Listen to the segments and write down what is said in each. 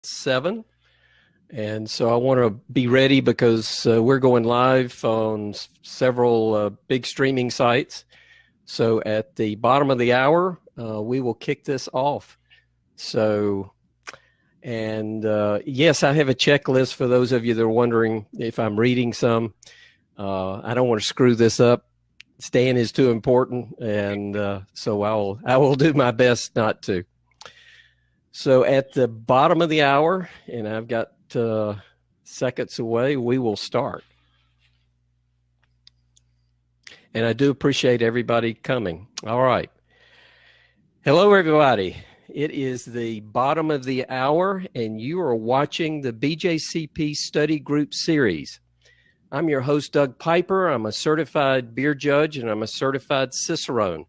7. And so I want to be ready because we're going live on several big streaming sites. So at the bottom of the hour, we will kick this off. So, and yes, I have a checklist for those of you that are wondering if I'm reading some. I don't want to screw this up. Stan is too important, and so I will do my best not to. So at the bottom of the hour, and I've got seconds away, we will start. And I do appreciate everybody coming. All right. Hello, everybody. It is the bottom of the hour, and you are watching the BJCP Study Group Series. I'm your host, Doug Piper. I'm a certified beer judge, and I'm a certified Cicerone.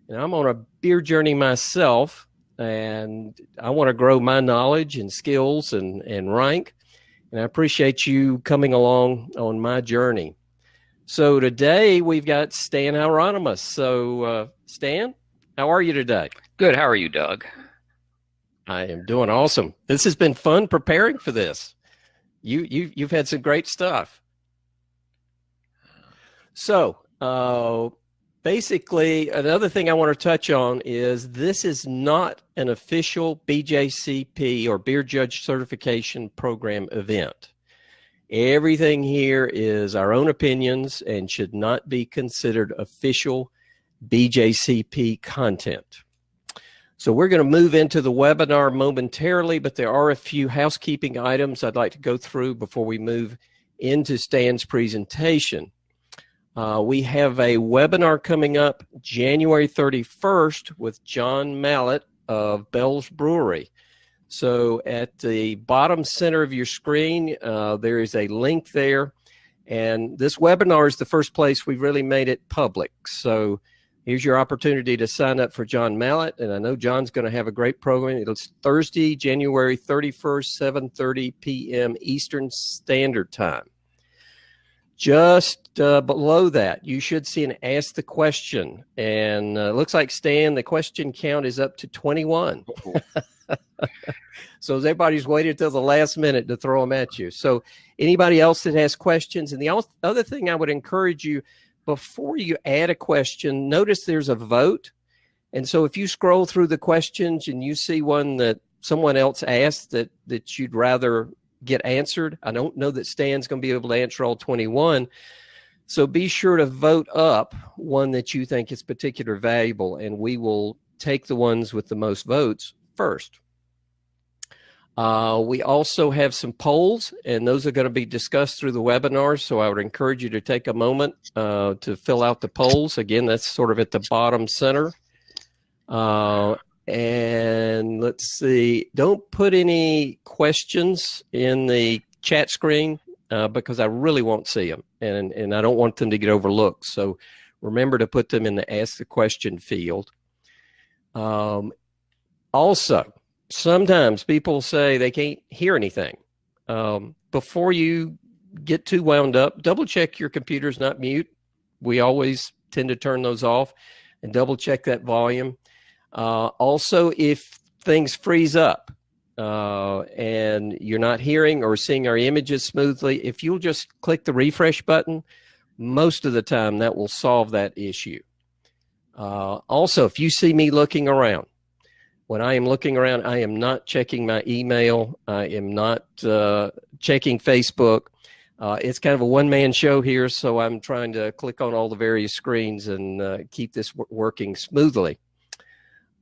And I'm on a beer journey myself, and I want to grow my knowledge and skills and rank. And I appreciate you coming along on my journey. So today we've got Stan Hieronimus. So Stan, how are you today? Good. How are you, Doug? I am doing awesome. This has been fun preparing for this. You've had some great stuff. So basically, another thing I want to touch on is this is not an official BJCP or Beer Judge Certification Program event. Everything here is our own opinions and should not be considered official BJCP content. So we're going to move into the webinar momentarily, but there are a few housekeeping items I'd like to go through before we move into Stan's presentation. We have a webinar coming up January 31st with John Mallett of Bell's Brewery. So at the bottom center of your screen, there is a link there. And this webinar is the first place we've really made it public. So here's your opportunity to sign up for John Mallett. And I know John's going to have a great program. It's Thursday, January 31st, 7:30 p.m. Eastern Standard Time. Just below that, you should see an Ask the Question. And it looks like, Stan, the question count is up to 21. So everybody's waited till the last minute to throw them at you. So anybody else that has questions? And the other thing I would encourage you, before you add a question, notice there's a vote. And so if you scroll through the questions and you see one that someone else asked that you'd rather get answered, I don't know that Stan's going to be able to answer all 21. So be sure to vote up one that you think is particularly valuable, and we will take the ones with the most votes first. We also have some polls, and those are going to be discussed through the webinar. So I would encourage you to take a moment to fill out the polls. Again, that's sort of at the bottom center. And let's see, don't put any questions in the chat screen because I really won't see them, and I don't want them to get overlooked. So remember to put them in the Ask the Question field. Also, sometimes people say they can't hear anything. Before you get too wound up, double check your computer's not mute. We always tend to turn those off, and double check that volume. Also, if things freeze up and you're not hearing or seeing our images smoothly, if you'll just click the refresh button, most of the time that will solve that issue. Also, if you see me looking around, when I am looking around, I am not checking my email. I am not checking Facebook. It's kind of a one-man show here, so I'm trying to click on all the various screens and keep this working smoothly.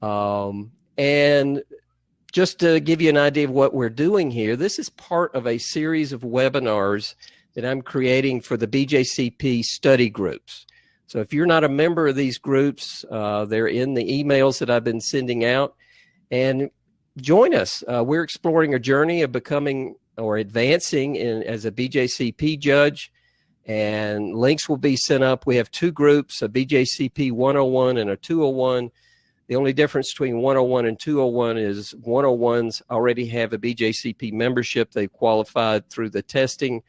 And just to give you an idea of what we're doing here, this is part of a series of webinars that I'm creating for the BJCP study groups. So if you're not a member of these groups, they're in the emails that I've been sending out. And join us. We're exploring a journey of becoming or advancing as a BJCP judge. And links will be sent up. We have two groups, a BJCP 101 and a 201. The only difference between 101 and 201 is 101s already have a BJCP membership. They've qualified through the testing.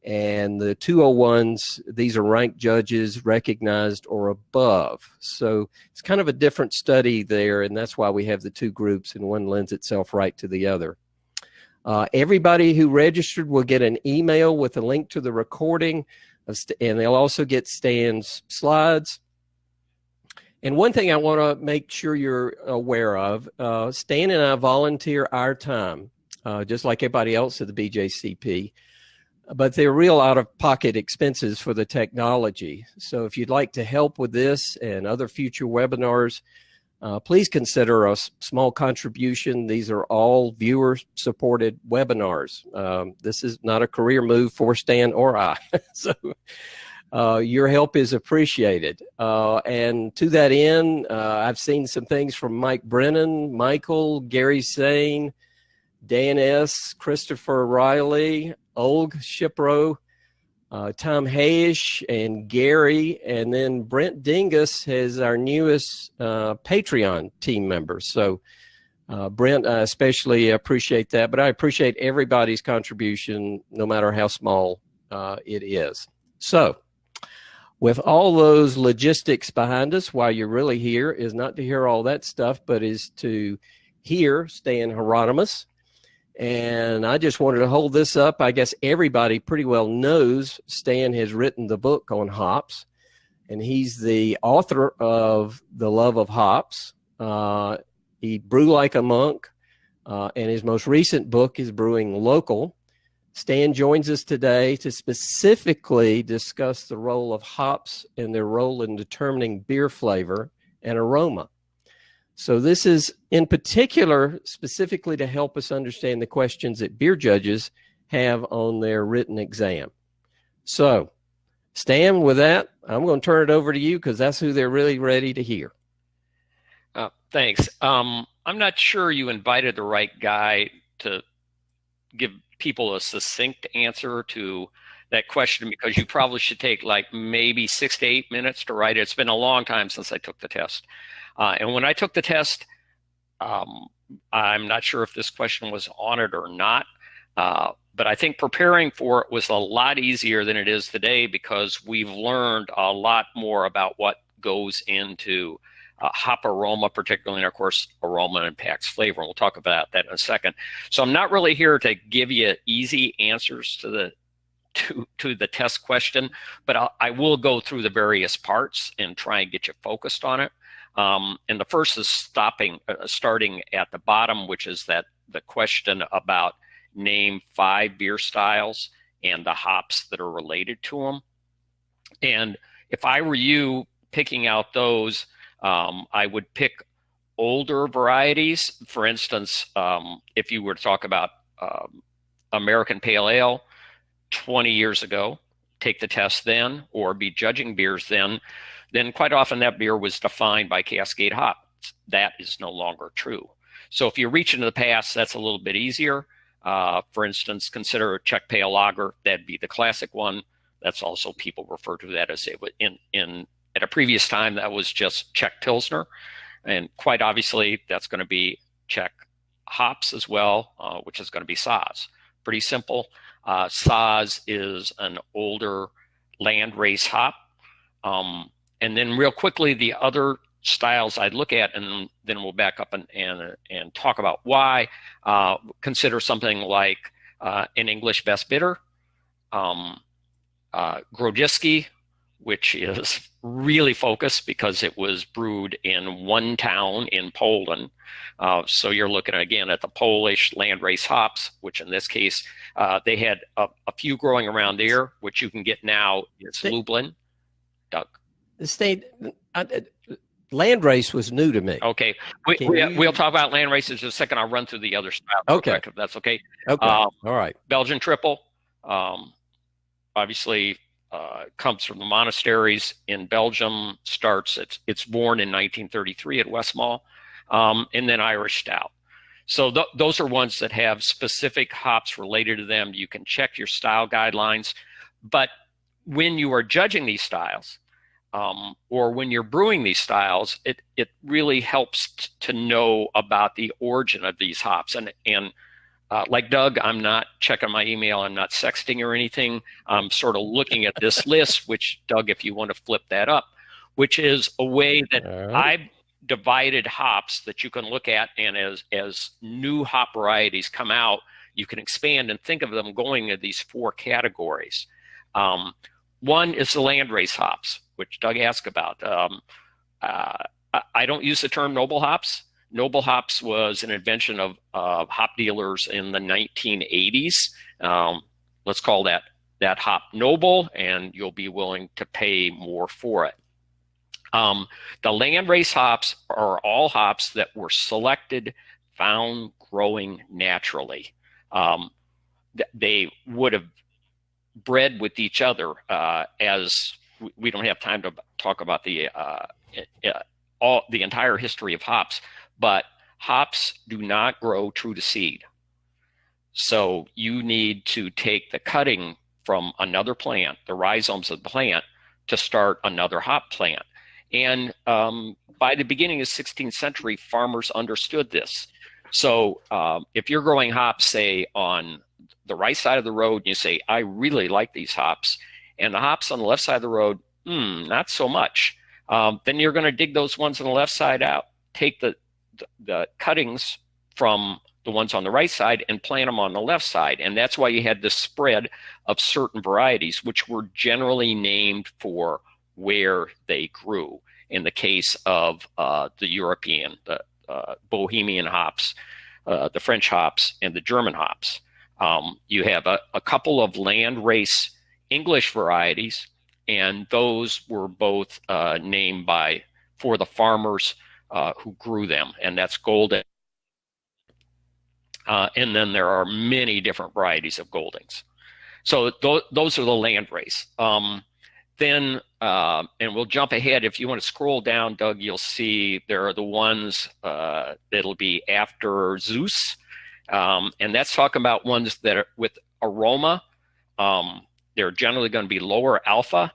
And the 201s, these are ranked judges, recognized or above. So it's kind of a different study there, and that's why we have the two groups, and one lends itself right to the other. Everybody who registered will get an email with a link to the recording, and they'll also get Stan's slides. And one thing I want to make sure you're aware of, Stan and I volunteer our time, just like everybody else at the BJCP, but they're real out-of-pocket expenses for the technology. So if you'd like to help with this and other future webinars, please consider a small contribution. These are all viewer-supported webinars. This is not a career move for Stan or I. So your help is appreciated. And to that end, I've seen some things from Mike Brennan, Michael, Gary Sane, Dan S., Christopher Riley, Olg Shipro, Tom Hayish, and Gary, and then Brent Dingus is our newest Patreon team member. So Brent, I especially appreciate that, but I appreciate everybody's contribution, no matter how small it is. So with all those logistics behind us, why you're really here is not to hear all that stuff, but is to hear Stan Hieronimus. And I just wanted to hold this up. I guess everybody pretty well knows Stan has written the book on hops, and he's the author of The Love of Hops. He Brew Like a Monk, and his most recent book is Brewing Local. Stan joins us today to specifically discuss the role of hops and their role in determining beer flavor and aroma. So this is in particular specifically to help us understand the questions that beer judges have on their written exam. So Stan, with that, I'm going to turn it over to you because that's who they're really ready to hear. Thanks. I'm not sure you invited the right guy to give people a succinct answer to that question, because you probably should take like maybe 6 to 8 minutes to write it. It's been a long time since I took the test. And when I took the test, I'm not sure if this question was on it or not, but I think preparing for it was a lot easier than it is today, because we've learned a lot more about what goes into hop aroma, particularly, and of course, aroma impacts flavor. And we'll talk about that in a second. So I'm not really here to give you easy answers to the test question, but I will go through the various parts and try and get you focused on it. And the first is starting at the bottom, which is the question about name 5 beer styles and the hops that are related to them. And if I were you picking out those, I would pick older varieties. For instance, if you were to talk about American Pale Ale 20 years ago, take the test then, or be judging beers then quite often that beer was defined by Cascade hops. That is no longer true. So if you reach into the past, that's a little bit easier. For instance, consider a Czech Pale Lager. That'd be the classic one. That's also, people refer to that as at a previous time, that was just Czech Pilsner. And quite obviously, that's going to be Czech hops as well, which is going to be Saaz. Pretty simple. Saaz is an older landrace hop. And then real quickly, the other styles I'd look at, and then we'll back up and talk about why. Consider something like an English Best Bitter, Grodziskie, which is really focused because it was brewed in one town in Poland. So you're looking again at the Polish landrace hops, which in this case, they had a few growing around there, which you can get now. It's Lublin. Doug. The state landrace was new to me. Okay, we'll talk about landrace in just a second. I'll run through the other styles. Okay, if that's okay. Okay, all right. Belgian triple, obviously comes from the monasteries in Belgium. It's born in 1933 at Westmalle, and then Irish stout. So those are ones that have specific hops related to them. You can check your style guidelines, but when you are judging these styles, or when you're brewing these styles, it really helps to know about the origin of these hops. And like Doug, I'm not checking my email. I'm not sexting or anything. I'm sort of looking at this list, which, Doug, if you want to flip that up, which is a way that I've divided hops that you can look at. And as new hop varieties come out, you can expand and think of them going into these 4 categories. One is the landrace hops, which Doug asked about. I don't use the term noble hops. Noble hops was an invention of hop dealers in the 1980s. Let's call that hop noble, and you'll be willing to pay more for it. The landrace hops are all hops that were selected, found growing naturally. They would have bred with each other, as we don't have time to talk about the entire history of hops, but hops do not grow true to seed. So you need to take the cutting from another plant, the rhizomes of the plant, to start another hop plant. And by the beginning of the 16th century, farmers understood this. So if you're growing hops, say, on the right side of the road, and you say, I really like these hops, and the hops on the left side of the road, not so much, then you're going to dig those ones on the left side out, take the cuttings from the ones on the right side and plant them on the left side. And that's why you had this spread of certain varieties, which were generally named for where they grew. In the case of the European, the Bohemian hops, the French hops, and the German hops. You have a couple of landrace English varieties, and those were both named for the farmers who grew them, and that's Golden. And then there are many different varieties of Goldings. So those are the landrace. Then, and we'll jump ahead. If you want to scroll down, Doug, you'll see there are the ones that'll be after Zeus. And that's talking about ones that are with aroma. They're generally going to be lower alpha.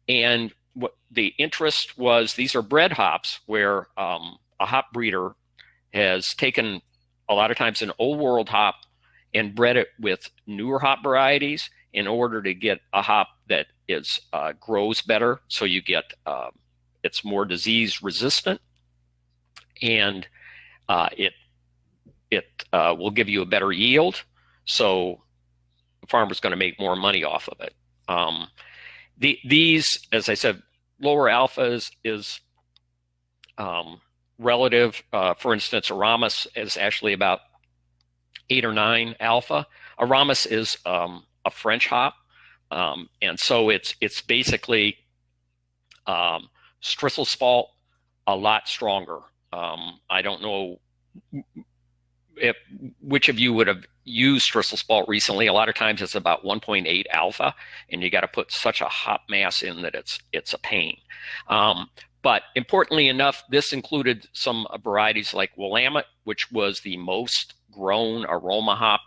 And what the interest was, these are bred hops where a hop breeder has taken a lot of times an old world hop and bred it with newer hop varieties in order to get a hop that is grows better. So you get it's more disease resistant, and it will give you a better yield. So the farmer's going to make more money off of it. These, as I said, lower alphas is relative. For instance, Aroma is actually about 8 or 9 alpha. Aroma is a French hop, and so it's basically Strisselspalt a lot stronger. I don't know which of you would have used Strisselspalt recently. A lot of times it's about 1.8 alpha, and you got to put such a hop mass in that it's a pain. But importantly enough, this included some varieties like Willamette, which was the most grown aroma hop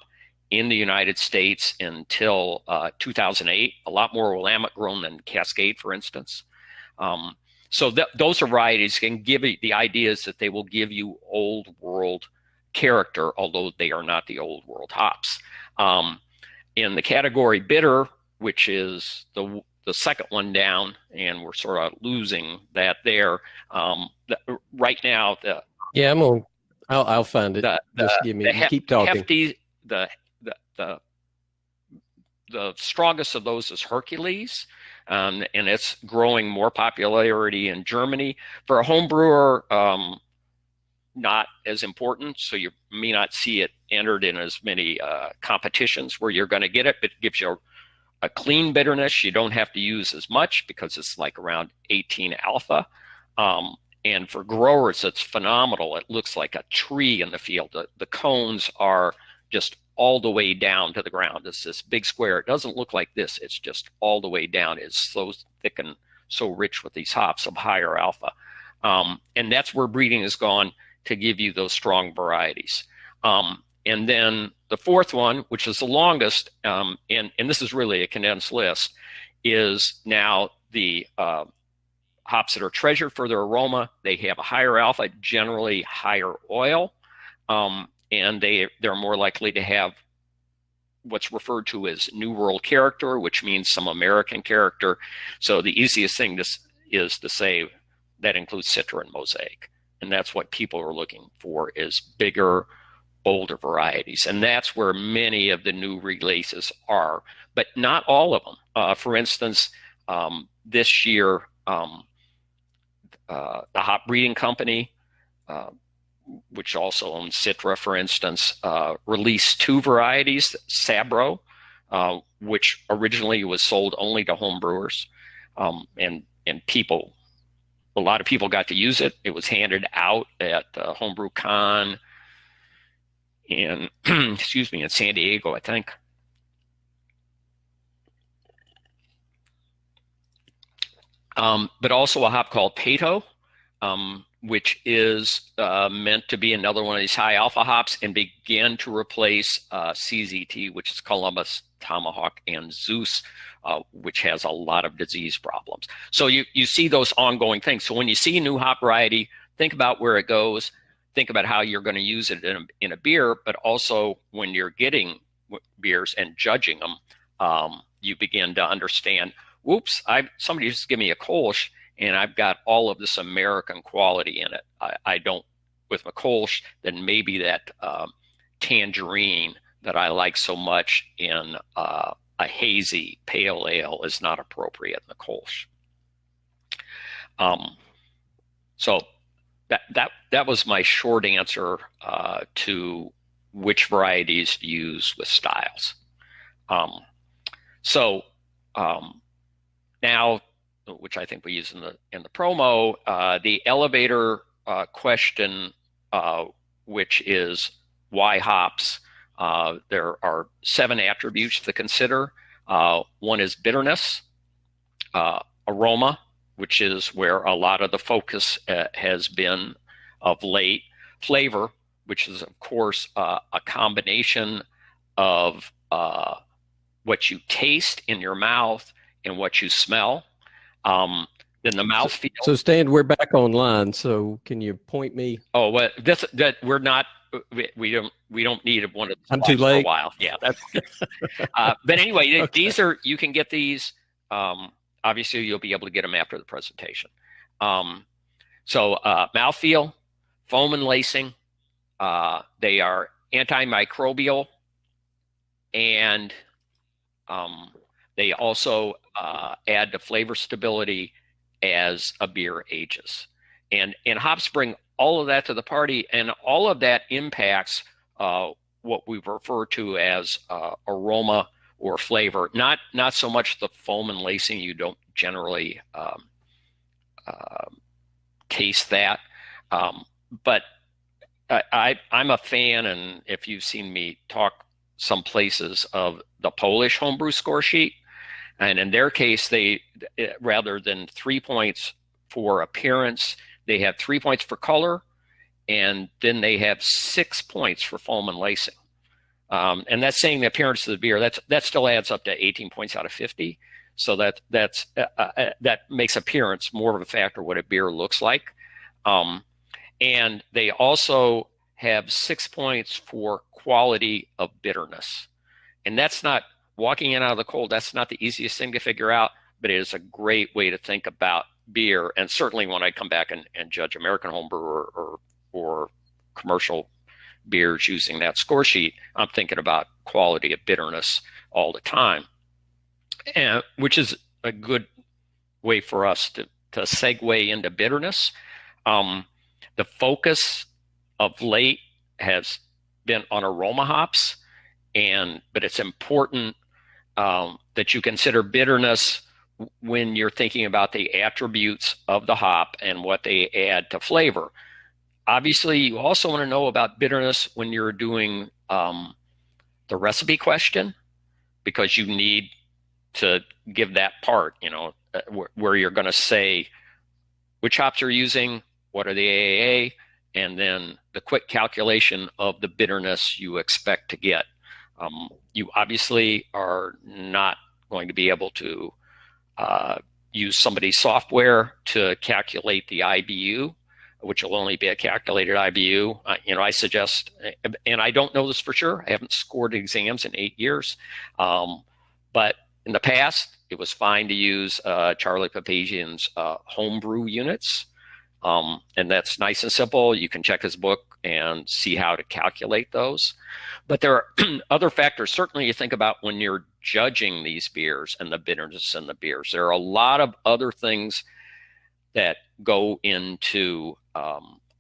in the United States until 2008. A lot more Willamette grown than Cascade, for instance. So those varieties can give you the ideas that they will give you old world character, although they are not the old world hops. In the category bitter, which is the second one down, and we're sort of losing that there. Right now, I'll find it. Just give me. Keep talking. Hefty, the strongest of those is Hercules, and it's growing more popularity in Germany. For a home brewer, not as important, so you may not see it entered in as many competitions where you're going to get it, but it gives you a clean bitterness. You don't have to use as much because it's like around 18 alpha. And for growers, it's phenomenal. It looks like a tree in the field. The cones are just all the way down to the ground. It's this big square. It doesn't look like this. It's just all the way down. It's so thick and so rich with these hops of higher alpha. And that's where breeding has gone to give you those strong varieties. And then the fourth one, which is the longest, and this is really a condensed list, is now the hops that are treasured for their aroma. They have a higher alpha, generally higher oil, and they're more likely to have what's referred to as New World character, which means some American character. So the easiest thing is to say that includes Citra and Mosaic. And that's what people are looking for, is bigger, older varieties, and that's where many of the new releases are, but not all of them. For instance, this year, the Hop Breeding Company, which also owns Citra, for instance, released 2 varieties, Sabro, which originally was sold only to home brewers, and people, a lot of people got to use it. It was handed out at Homebrew Con in, excuse me, in San Diego, I think. But also a hop called Pato, which is meant to be another one of these high alpha hops and begin to replace CZT, which is Columbus, Tomahawk, and Zeus, which has a lot of disease problems. So you see those ongoing things. So when you see a new hop variety, think about where it goes, think about how you're going to use it in a beer, but also when you're getting beers and judging them, you begin to understand, whoops, somebody just give me a Kolsch, and I've got all of this American quality in it. I don't, with my Kolsch, then maybe that tangerine that I like so much in a hazy pale ale is not appropriate in the Kolsch. So that was my short answer to which varieties to use with styles. Now, which I think we use in the promo, the elevator question, which is why hops? There are 7 attributes to consider. One is bitterness, aroma, which is where a lot of the focus has been of late, flavor, which is of course a combination of what you taste in your mouth and what you smell. Then the mouthfeel. So Stan, we're back online. So can you point me? Oh, well, that we're not. We don't need one of these. I'm too late. For a while. Yeah, that's. But anyway, okay. These are, you can get these. Obviously, you'll be able to get them after the presentation. So mouthfeel, foam and lacing. They are antimicrobial, and they also add to flavor stability as a beer ages. And hops bring all of that to the party, and all of that impacts what we refer to as aroma or flavor. Not so much the foam and lacing. You don't generally taste that. But I'm a fan, and if you've seen me talk some places, of the Polish homebrew score sheet. And in their case, they, rather than 3 points for appearance, they have 3 points for color, and then they have 6 points for foam and lacing. And that's saying the appearance of the beer. That still adds up to 18 points out of 50. So that makes appearance more of a factor what a beer looks like. And they also have 6 points for quality of bitterness. And that's not, walking in out of the cold, that's not the easiest thing to figure out, but it is a great way to think about beer. And certainly when I come back and judge American homebrew or commercial beers using that score sheet, I'm thinking about quality of bitterness all the time, and which is a good way for us to segue into bitterness. The focus of late has been on aroma hops, but it's important that you consider bitterness when you're thinking about the attributes of the hop and what they add to flavor. Obviously, you also want to know about bitterness when you're doing the recipe question, because you need to give that part, where you're going to say which hops you're using, what are the AAA, and then the quick calculation of the bitterness you expect to get. You obviously are not going to be able to use somebody's software to calculate the IBU, which will only be a calculated IBU. I suggest, and I don't know this for sure, I haven't scored exams in 8 years, but in the past, it was fine to use Charlie Papazian's homebrew units. And that's nice and simple. You can check his book, and see how to calculate those. But there are other factors. Certainly you think about when you're judging these beers and the bitterness in the beers. There are a lot of other things that go into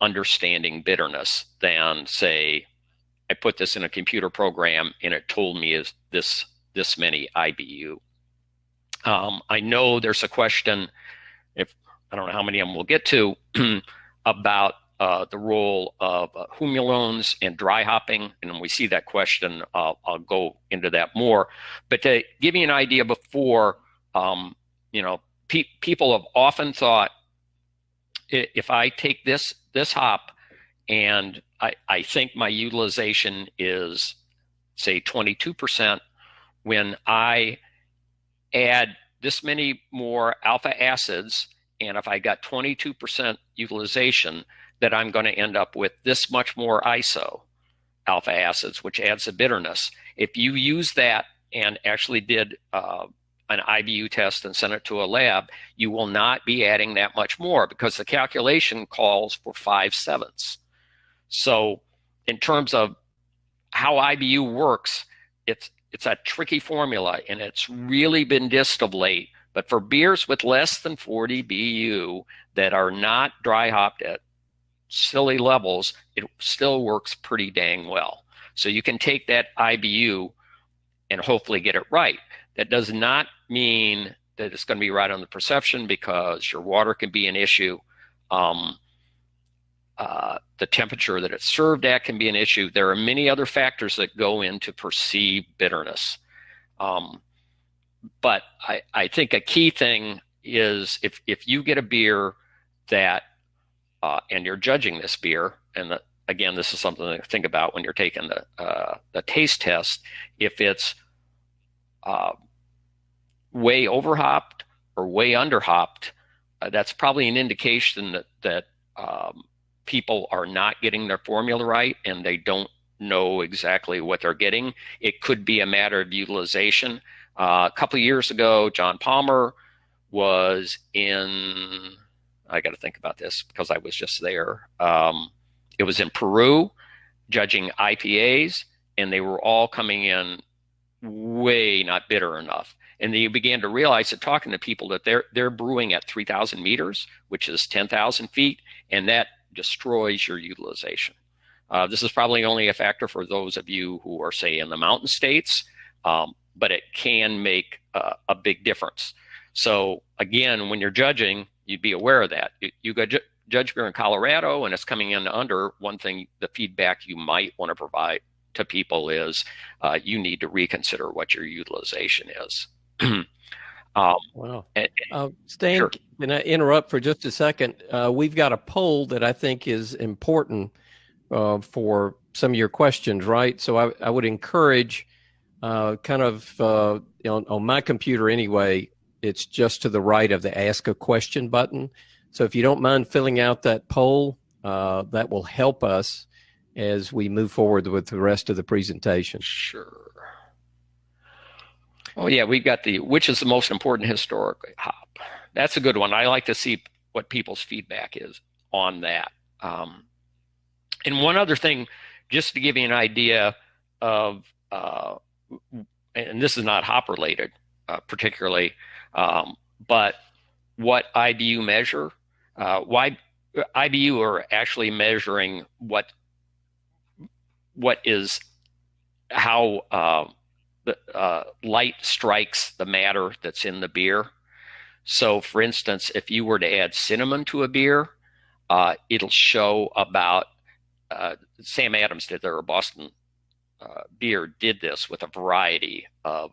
understanding bitterness than, say, I put this in a computer program and it told me is this many IBU. I know there's a question, if I don't know how many of them we'll get to, about the role of humulones and dry hopping. And when we see that question, I'll go into that more. But to give you an idea before, people have often thought, if I take this hop and I think my utilization is, say, 22%, when I add this many more alpha acids, and if I got 22% utilization, that I'm going to end up with this much more iso alpha acids, which adds a bitterness. If you use that and actually did an IBU test and sent it to a lab, you will not be adding that much more because the calculation calls for 5/7. So in terms of how IBU works, it's a tricky formula, and it's really been dissed of late. But for beers with less than 40 BU that are not dry hopped at silly levels, it still works pretty dang well. So you can take that IBU and hopefully get it right. That does not mean that it's going to be right on the perception, because your water can be an issue. The temperature that it's served at can be an issue. There are many other factors that go into perceived bitterness. But I think a key thing is if you get a beer that, and you're judging this beer, and again, this is something to think about when you're taking the taste test. If it's way over hopped or way under hopped, that's probably an indication that people are not getting their formula right and they don't know exactly what they're getting. It could be a matter of utilization. A couple of years ago, John Palmer was in, I got to think about this because I was just there. It was in Peru, judging IPAs, and they were all coming in way not bitter enough. And then you began to realize that talking to people that they're brewing at 3,000 meters, which is 10,000 feet, and that destroys your utilization. This is probably only a factor for those of you who are, say, in the mountain states, but it can make a big difference. So again, when you're judging, you'd be aware of that. You go judge beer in Colorado and it's coming in under, one thing, the feedback you might want to provide to people is you need to reconsider what your utilization is. Wow. Stan, sure. Can I interrupt for just a second? We've got a poll that I think is important for some of your questions, right? So I would encourage kind of on my computer anyway, it's just to the right of the Ask a Question button. So if you don't mind filling out that poll, that will help us as we move forward with the rest of the presentation. Sure. Oh, yeah, we've got which is the most important historic hop. That's a good one. I like to see what people's feedback is on that. And one other thing, just to give you an idea of, and this is not hop related particularly, but what IBU measure, why IBU are actually measuring what is how the light strikes the matter that's in the beer. So for instance, if you were to add cinnamon to a beer, it'll show about, Sam Adams did their Boston beer did this with a variety of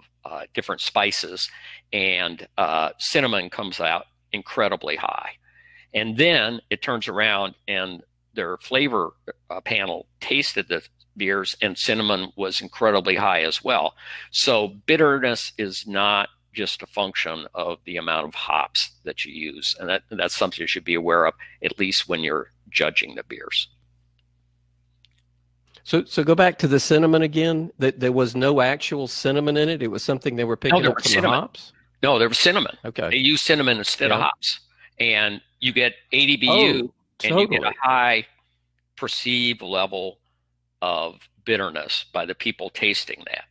different spices, and cinnamon comes out incredibly high. And then it turns around and their flavor panel tasted the beers, and cinnamon was incredibly high as well. So bitterness is not just a function of the amount of hops that you use, and that's something you should be aware of, at least when you're judging the beers. So go back to the cinnamon again. That there was no actual cinnamon in it. It was something they were picking up from the hops. No, there was cinnamon. Okay, they use cinnamon instead of hops, and you get 80 BU, and you get a high perceived level of bitterness by the people tasting that.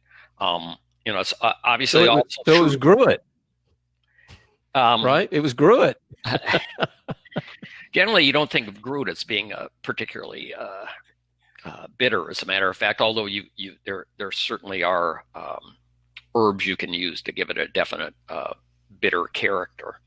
It's obviously so also it true. was Gruit, right? It was Gruit. Generally, you don't think of Gruit as being a particularly bitter, as a matter of fact, although there certainly are herbs you can use to give it a definite bitter character.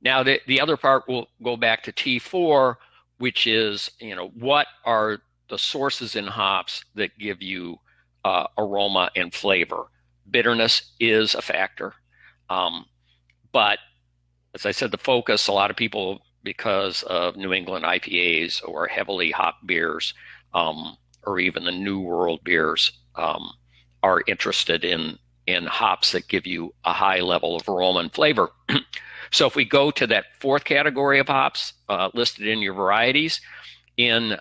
Now the other part will go back to T4, which is, what are the sources in hops that give you aroma and flavor? Bitterness is a factor. But as I said, the focus, a lot of people, because of New England IPAs or heavily hop beers, or even the New World beers, are interested in hops that give you a high level of aroma and flavor. So if we go to that fourth category of hops listed in your varieties, in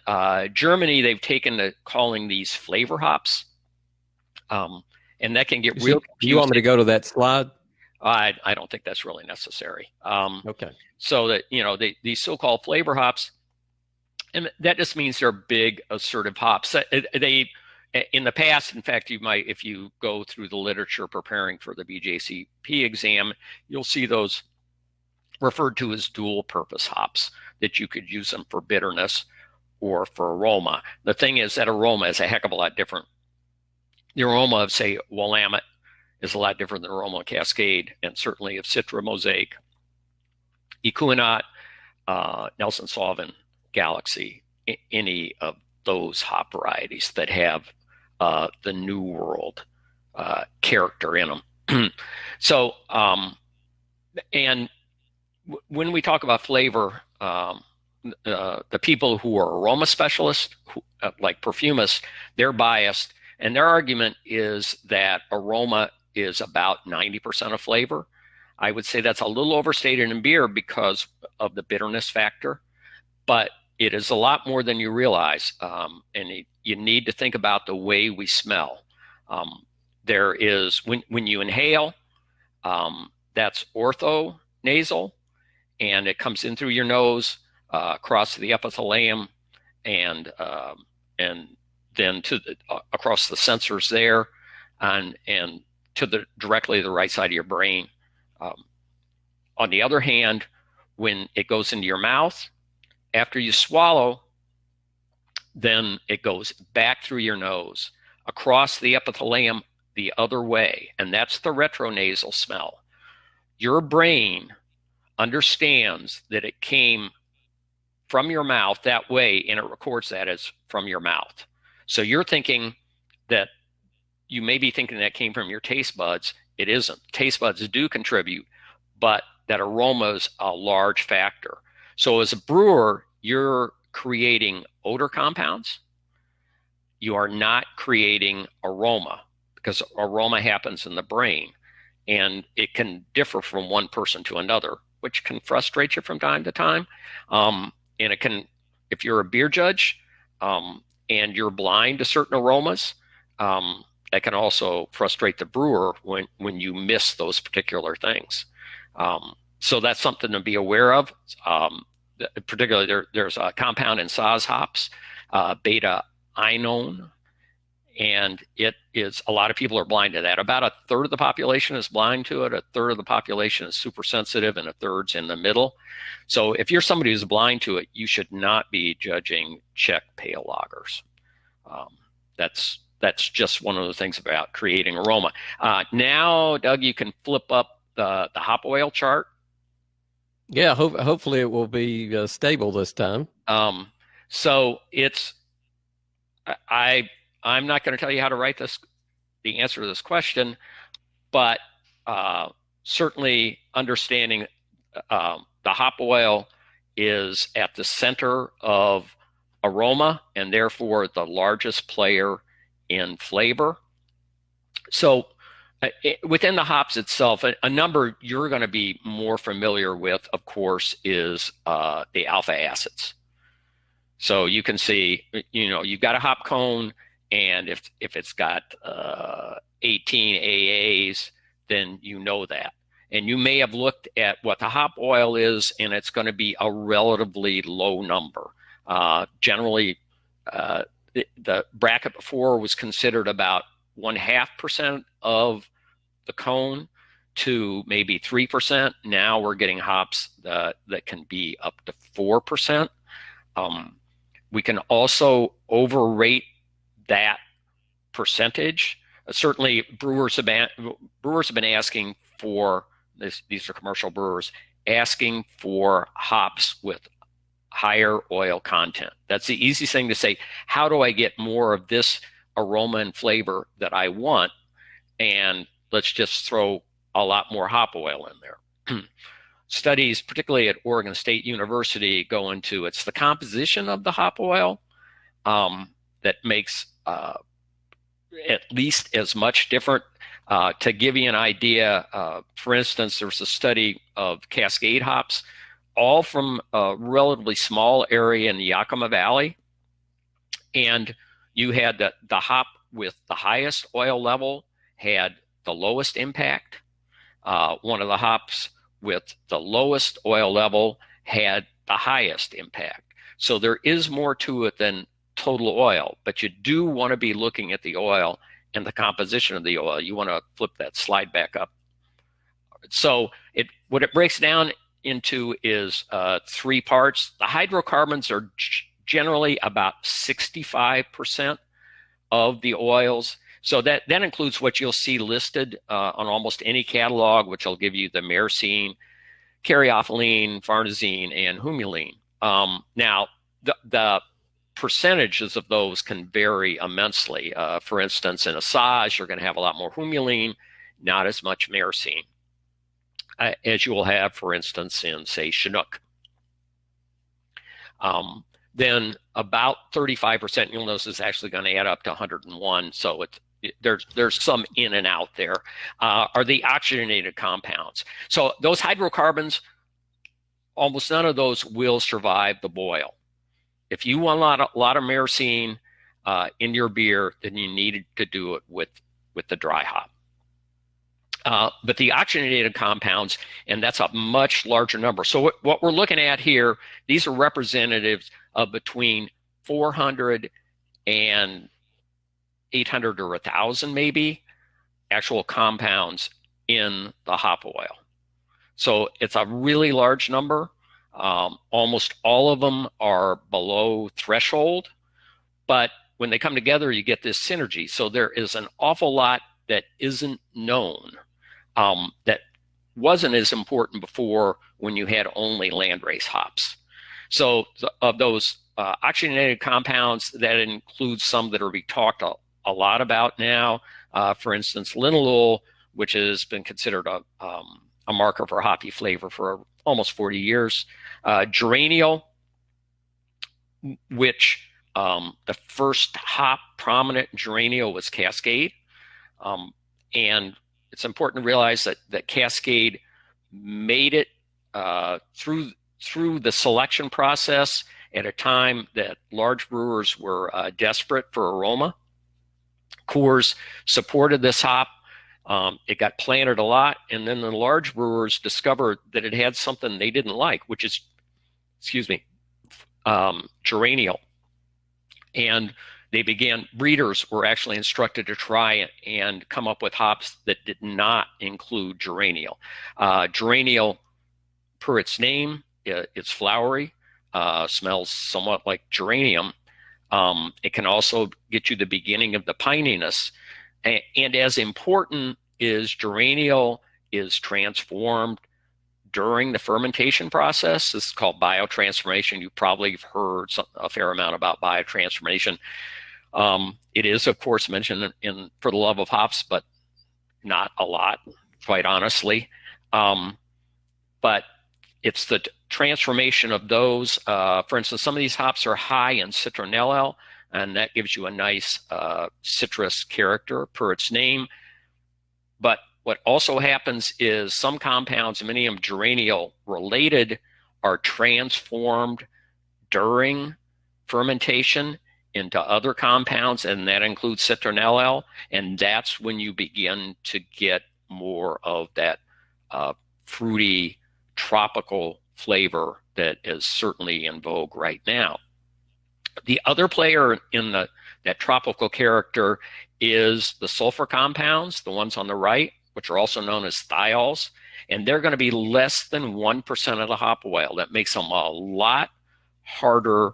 Germany, they've taken to calling these flavor hops. And that can get real confusing. You want me to go to that slide? I don't think that's really necessary. Okay. So that, these so-called flavor hops, and that just means they're big, assertive hops. They, in the past, in fact, you might, if you go through the literature preparing for the BJCP exam, you'll see those referred to as dual purpose hops, that you could use them for bitterness or for aroma. The thing is that aroma is a heck of a lot different. The aroma of, say, Willamette is a lot different than aroma of Cascade, and certainly of Citra Mosaic, Ekuanot, Nelson Sauvin, Galaxy, any of those hop varieties that have the New World character in them. So, and when we talk about flavor, the people who are aroma specialists, like perfumists, they're biased, and their argument is that aroma is about 90% of flavor. I would say that's a little overstated in beer because of the bitterness factor, but it is a lot more than you realize. And you need to think about the way we smell. There is, when you inhale, that's orthonasal, and it comes in through your nose, across the epithelium, and then to across the sensors there, and to directly to the right side of your brain. On the other hand, when it goes into your mouth, after you swallow, then it goes back through your nose, across the epithelium the other way, and that's the retronasal smell. Your brain understands that it came from your mouth that way, and it records that as from your mouth. So you're thinking that, you may be thinking that came from your taste buds. It isn't. Taste buds do contribute, but that aroma is a large factor. So as a brewer, you're creating odor compounds. You are not creating aroma, because aroma happens in the brain, and it can differ from one person to another, which can frustrate you from time to time. And it can, if you're a beer judge and you're blind to certain aromas, that can also frustrate the brewer when you miss those particular things. So that's something to be aware of. Particularly, there's a compound in Saaz hops, beta-inone, and it is, a lot of people are blind to that. About a third of the population is blind to it, a third of the population is super sensitive, and a third's in the middle. So if you're somebody who's blind to it, you should not be judging Czech pale lagers. That's just one of the things about creating aroma. Now, Doug, you can flip up the hop oil chart. Yeah, hopefully it will be stable this time. So it's, I'm not going to tell you how to write the answer to this question, but certainly understanding the hop oil is at the center of aroma, and therefore the largest player in flavor. So within the hops itself, a number you're going to be more familiar with, of course, is the alpha acids. So you can see, you've got a hop cone, and if it's got 18 AAs, then you know that. And you may have looked at what the hop oil is, and it's going to be a relatively low number. Generally, the bracket before was considered about 0.5% of the cone to maybe 3%. Now we're getting hops that can be up to 4%. We can also overrate that percentage. Certainly, brewers have been asking for this. These are commercial brewers asking for hops with higher oil content. That's the easiest thing to say. How do I get more of this aroma and flavor that I want? And let's just throw a lot more hop oil in there. Studies, particularly at Oregon State University, go into it's the composition of the hop oil that makes at least as much different. To give you an idea, for instance, there was a study of Cascade hops, all from a relatively small area in the Yakima Valley. And you had the hop with the highest oil level had the lowest impact. One of the hops with the lowest oil level had the highest impact. So there is more to it than total oil, but you do want to be looking at the oil and the composition of the oil. You want to flip that slide back up. So what it breaks down into is 3 parts. The hydrocarbons are generally about 65% of the oils. So that includes what you'll see listed on almost any catalog, which will give you the myrcene, caryophyllene, farnesene, and humulene. Now, the percentages of those can vary immensely. For instance, in Asajj, you're going to have a lot more humulene, not as much myrcene, as you will have, for instance, in, say, Chinook. Then about 35%, you'll notice, is actually going to add up to 101. So there's some in and out there, are the oxygenated compounds. So those hydrocarbons, almost none of those will survive the boil. If you want a lot of myrcene in your beer, then you need to do it with the dry hop. But the oxygenated compounds, and that's a much larger number. So what we're looking at here, these are representatives of between 400 and 800 or 1,000 maybe actual compounds in the hop oil. So it's a really large number. Almost all of them are below threshold, but when they come together, you get this synergy. So there is an awful lot that isn't known, that wasn't as important before when you had only landrace hops. So of those oxygenated compounds, that includes some that are being talked a lot about now. For instance, linalool, which has been considered a marker for hoppy flavor for almost 40 years. Geraniol, which the first hop prominent geraniol was Cascade. And it's important to realize that Cascade made it through the selection process at a time that large brewers were desperate for aroma. Coors supported this hop. It got planted a lot, and then the large brewers discovered that it had something they didn't like, which is, geraniol. And breeders were actually instructed to try it and come up with hops that did not include geraniol. Geraniol, per its name, it's flowery, smells somewhat like geranium. It can also get you the beginning of the pininess. And as important is geraniol is transformed during the fermentation process. This is called biotransformation. You probably have heard a fair amount about biotransformation. It is, of course, mentioned in For the Love of Hops, but not a lot, quite honestly. But it's the transformation of those. For instance, some of these hops are high in citronellal, and that gives you a nice citrus character per its name. But what also happens is some compounds, many of them geraniol related, are transformed during fermentation into other compounds, and that includes citronellal, and that's when you begin to get more of that fruity, tropical flavor that is certainly in vogue right now. The other player in that tropical character is the sulfur compounds, the ones on the right, which are also known as thiols, and they're going to be less than 1% of the hop oil. That makes them a lot harder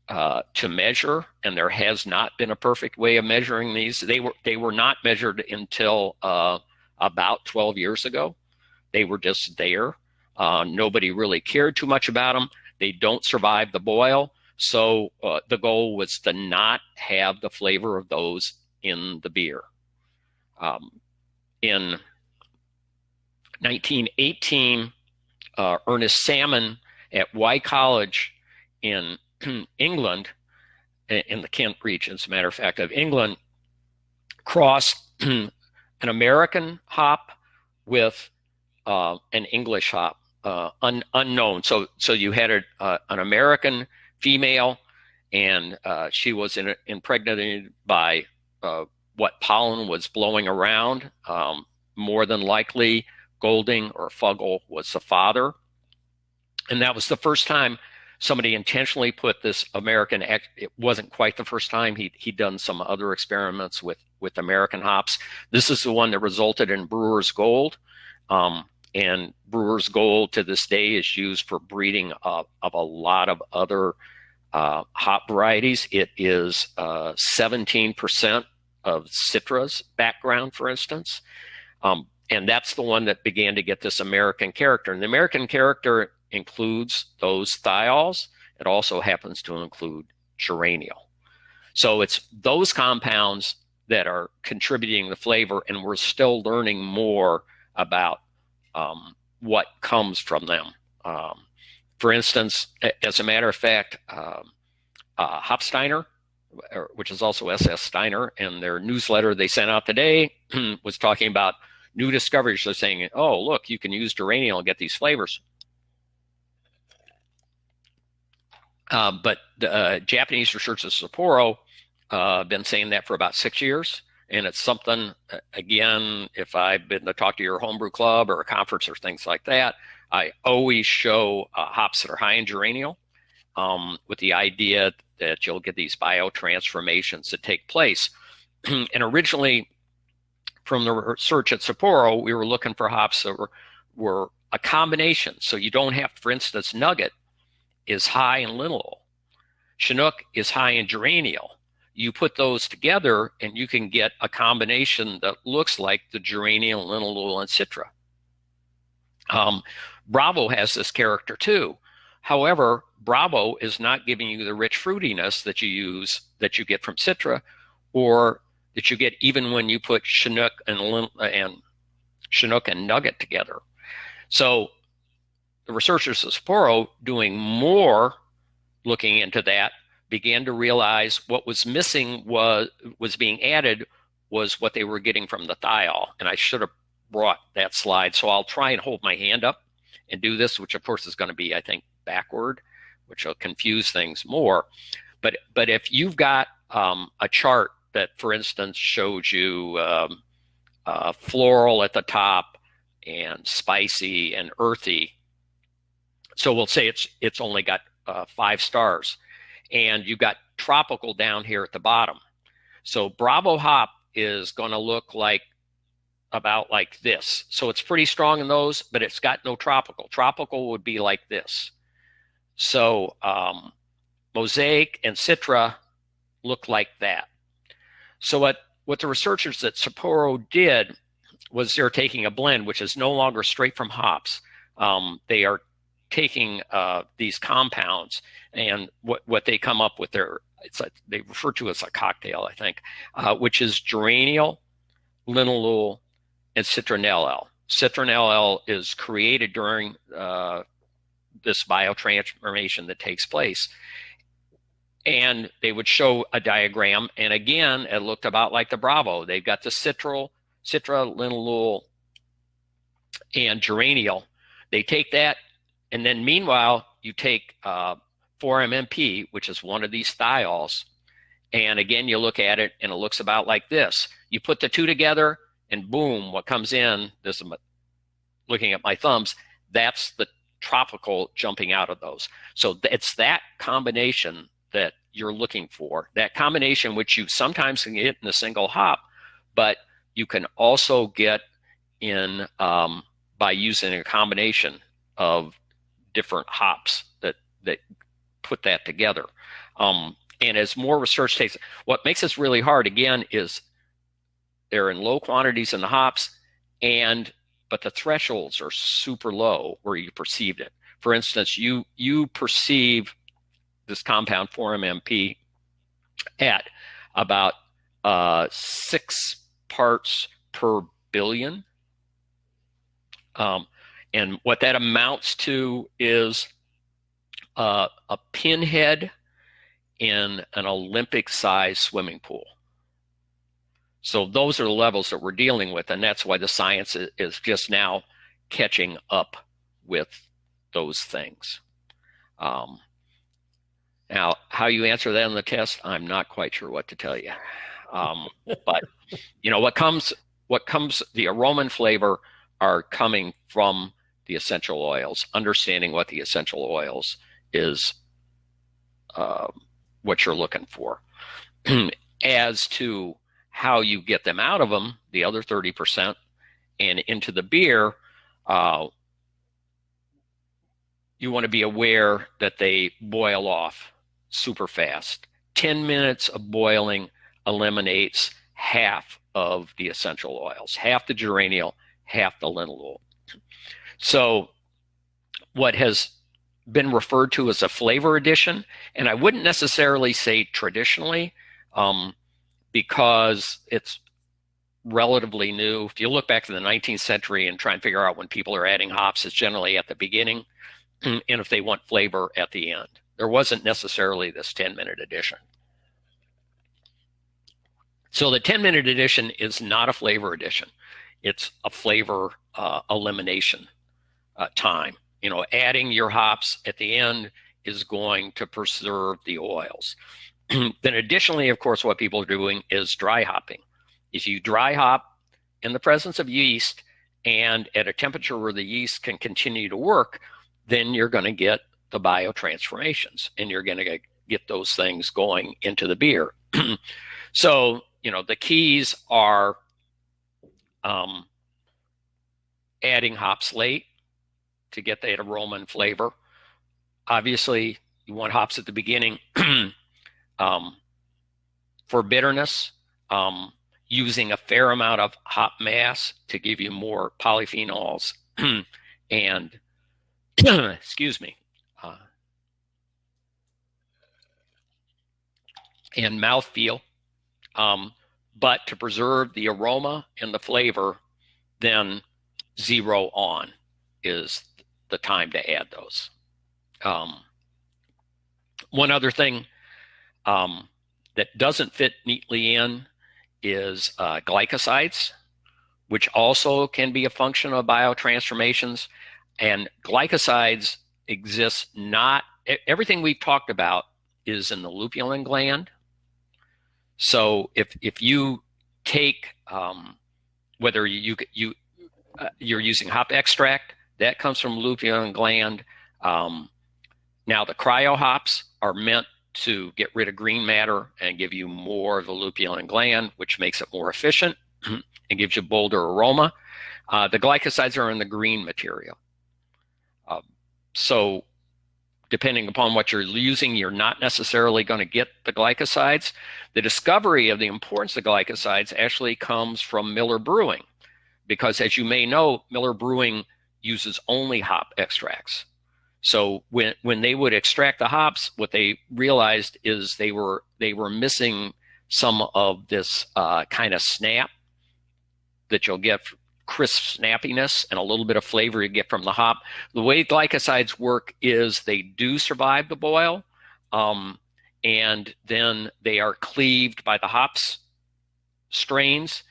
to measure, and there has not been a perfect way of measuring these. They were not measured until about 12 years ago. They were just there. Nobody really cared too much about them. They don't survive the boil. So the goal was to not have the flavor of those in the beer. In 1918, Ernest Salmon at Y College in England, in the Kent region, as a matter of fact, of England, crossed an American hop with an English hop, unknown. So you had an American female, and she was impregnated by what pollen was blowing around. More than likely, Golding or Fuggle was the father. And that was the first time somebody intentionally put this American, it wasn't quite the first time. He'd done some other experiments with American hops. This is the one that resulted in Brewer's Gold. And Brewer's Gold to this day is used for breeding of a lot of other hop varieties. It is 17% of Citra's background, for instance. And that's the one that began to get this American character. And the American character includes those thiols. It also happens to include geraniol. So it's those compounds that are contributing the flavor, and we're still learning more about what comes from them. For instance, as a matter of fact, Hopsteiner, which is also SS Steiner, in their newsletter they sent out today, was talking about new discoveries. They're saying, oh, look, you can use geraniol and get these flavors. But Japanese researchers at Sapporo have been saying that for about 6 years. And it's something, again, if I've been to talk to your homebrew club or a conference or things like that, I always show hops that are high in geraniol with the idea that you'll get these biotransformations that take place. And originally, from the research at Sapporo, we were looking for hops that were a combination. So you don't have, for instance, Nugget is high in linalool. Chinook is high in geraniol. You put those together and you can get a combination that looks like the geraniol, linalool, and citra. Bravo has this character too. However, Bravo is not giving you the rich fruitiness that you get from citra, or that you get even when you put Chinook and Nugget together. So the researchers at Sapporo, doing more looking into that, began to realize what was missing was being added was what they were getting from the thiol. And I should have brought that slide. So I'll try and hold my hand up and do this, which of course is going to be, I think, backward, which will confuse things more. But if you've got a chart that, for instance, shows you floral at the top and spicy and earthy, so we'll say it's only got 5 stars, and you've got tropical down here at the bottom. So Bravo hop is going to look about like this. So it's pretty strong in those, but it's got no tropical. Tropical would be like this. So Mosaic and Citra look like that. So what the researchers at Sapporo did was they're taking a blend, which is no longer straight from hops. They are taking these compounds, and what they come up with, they refer to as a cocktail, I think, which is geraniol, linalool, and citronellal. Citronellal is created during this biotransformation that takes place. And they would show a diagram, and again, it looked about like the Bravo. They've got the citra, linalool, and geraniol. They take that, and then meanwhile, you take 4-MMP, which is one of these thiols, and again, you look at it, and it looks about like this. You put the two together, and boom, what comes in, this looking at my thumbs, that's the tropical jumping out of those. So it's that combination that you're looking for, that combination which you sometimes can get in a single hop, but you can also get in by using a combination of different hops that put that together. And as more research takes, what makes this really hard again is they're in low quantities in the hops, but the thresholds are super low where you perceived it. For instance, you perceive this compound 4-MMP at about 6 parts per billion. And what that amounts to is a pinhead in an Olympic-sized swimming pool. So those are the levels that we're dealing with, and that's why the science is just now catching up with those things. Now, how you answer that on the test, I'm not quite sure what to tell you. But you know, what comes, the aroma and flavor are coming from the essential oils, understanding what the essential oils is, what you're looking for. As to how you get them out of them, the other 30%, and into the beer, you want to be aware that they boil off super fast. 10 minutes of boiling eliminates half of the essential oils, half the geraniol, half the linalool. So what has been referred to as a flavor addition, and I wouldn't necessarily say traditionally, because it's relatively new. If you look back to the 19th century and try and figure out when people are adding hops, it's generally at the beginning, and if they want flavor, at the end. There wasn't necessarily this 10-minute addition. So the 10-minute addition is not a flavor addition. It's a flavor elimination time. You know, adding your hops at the end is going to preserve the oils. Then additionally, of course, what people are doing is dry hopping. If you dry hop in the presence of yeast and at a temperature where the yeast can continue to work, then you're going to get the biotransformations, and you're going to get those things going into the beer. So, you know, the keys are adding hops late to get that aroma and flavor. Obviously, you want hops at the beginning. For bitterness, using a fair amount of hop mass to give you more polyphenols and excuse me, and mouthfeel. But to preserve the aroma and the flavor, then 0 on is the time to add those. One other thing that doesn't fit neatly in is glycosides, which also can be a function of biotransformations. And glycosides exist not, everything we've talked about is in the lupulin gland. So if you take, whether you're using hop extract, that comes from lupulin gland. Now the cryo hops are meant to get rid of green matter and give you more of the lupulin gland, which makes it more efficient and gives you bolder aroma. The glycosides are in the green material. So depending upon what you're using, you're not necessarily going to get the glycosides. The discovery of the importance of glycosides actually comes from Miller Brewing, because as you may know, Miller Brewing uses only hop extracts. So when they would extract the hops, what they realized is they were missing some of this kind of snap that you'll get, crisp snappiness and a little bit of flavor you get from the hop. The way glycosides work is they do survive the boil, and then they are cleaved by the hops strains,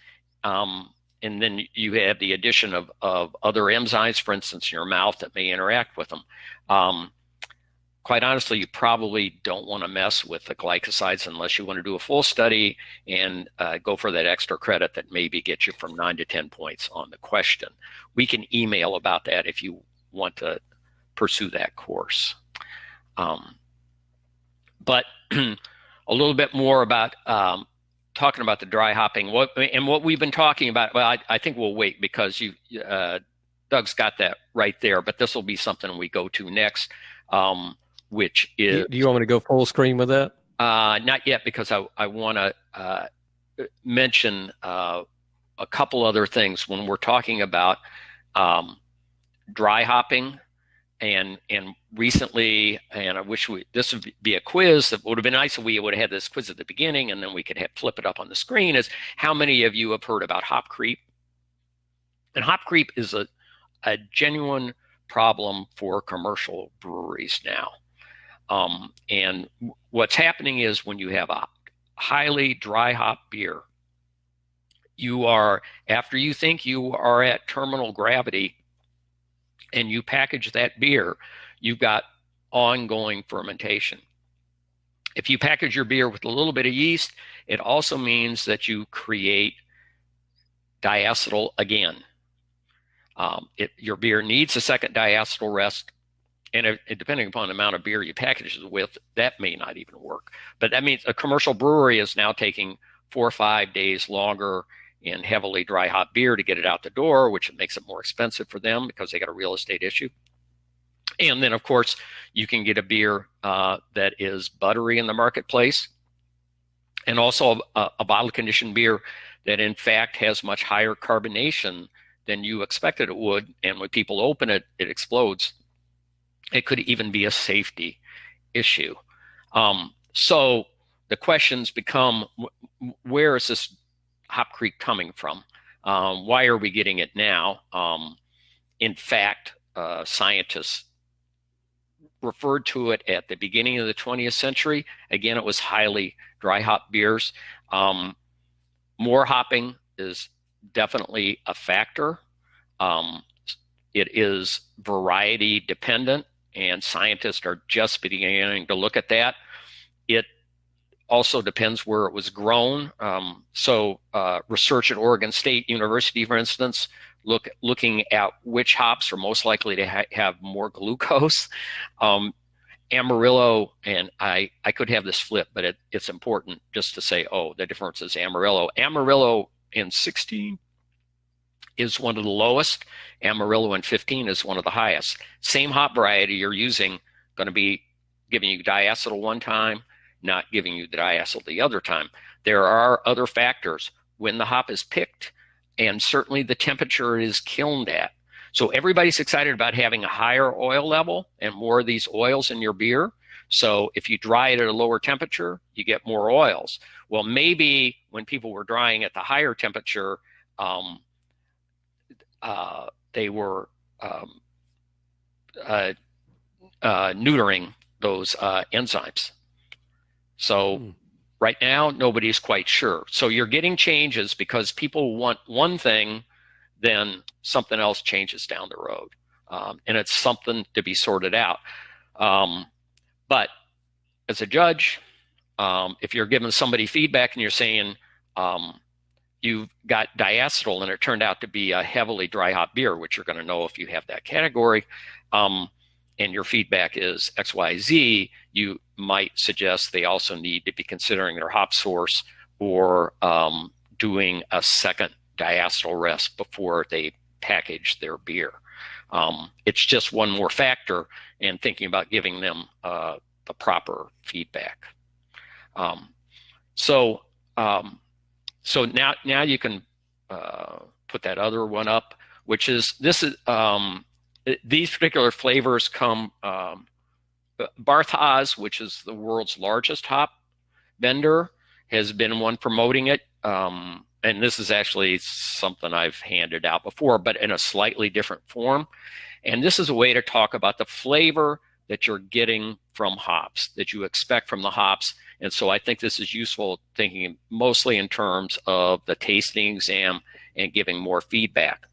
and then you have the addition of other enzymes, for instance, in your mouth that may interact with them. quite honestly, you probably don't want to mess with the glycosides unless you want to do a full study and go for that extra credit that maybe gets you from 9 to 10 points on the question. We can email about that if you want to pursue that course. But a little bit more about talking about the dry hopping. What we've been talking about, well, I think we'll wait because Doug's got that right there, but this will be something we go to next, which is... Do you want me to go full screen with that? Not yet, because I want to mention a couple other things when we're talking about dry hopping. And recently, and I wish this would be a quiz. That would have been nice if we would have had this quiz at the beginning, and then we could flip it up on the screen. Is how many of you have heard about hop creep? And hop creep is a genuine problem for commercial breweries now. And what's happening is when you have a highly dry hop beer, you are, after you think you are at terminal gravity, and you package that beer, you've got ongoing fermentation. If you package your beer with a little bit of yeast, it also means that you create diacetyl again. Your beer needs a second diacetyl rest, and depending upon the amount of beer you package it with, that may not even work. But that means a commercial brewery is now taking 4 or 5 days longer in heavily dry hop beer to get it out the door, which makes it more expensive for them because they got a real estate issue. And then, of course, you can get a beer that is buttery in the marketplace, and also a bottle conditioned beer that in fact has much higher carbonation than you expected it would. And when people open it, it explodes. It could even be a safety issue. So the questions become, where is this hop creep coming from? Why are we getting it now? In fact, scientists referred to it at the beginning of the 20th century. Again, it was highly dry hop beers. More hopping is definitely a factor. It is variety dependent, and scientists are just beginning to look at that. It also depends where it was grown. Research at Oregon State University, for instance, looking at which hops are most likely to have more glucose. Amarillo, and I could have this flip, but it's important just to say, oh, the difference is Amarillo. Amarillo in 16 is one of the lowest. Amarillo in 15 is one of the highest. Same hop variety you're using, going to be giving you diacetyl one time, not giving you the diacetyl the other time. There are other factors when the hop is picked, and certainly the temperature it is kilned at. So everybody's excited about having a higher oil level and more of these oils in your beer. So if you dry it at a lower temperature, you get more oils. Well, maybe when people were drying at the higher temperature, they were neutering those enzymes. So right now, nobody's quite sure. So you're getting changes because people want one thing, then something else changes down the road. And it's something to be sorted out. But as a judge, if you're giving somebody feedback and you're saying you've got diacetyl and it turned out to be a heavily dry hop beer, which you're going to know if you have that category, and your feedback is XYZ, you might suggest they also need to be considering their hop source or doing a second diacetyl rest before they package their beer. It's just one more factor in thinking about giving them the proper feedback. So now you can put that other one up, which is these particular flavors come. Barthaz, which is the world's largest hop vendor, has been one promoting it. And this is actually something I've handed out before, but in a slightly different form. And this is a way to talk about the flavor that you're getting from hops, that you expect from the hops. And so I think this is useful thinking mostly in terms of the tasting exam and giving more feedback.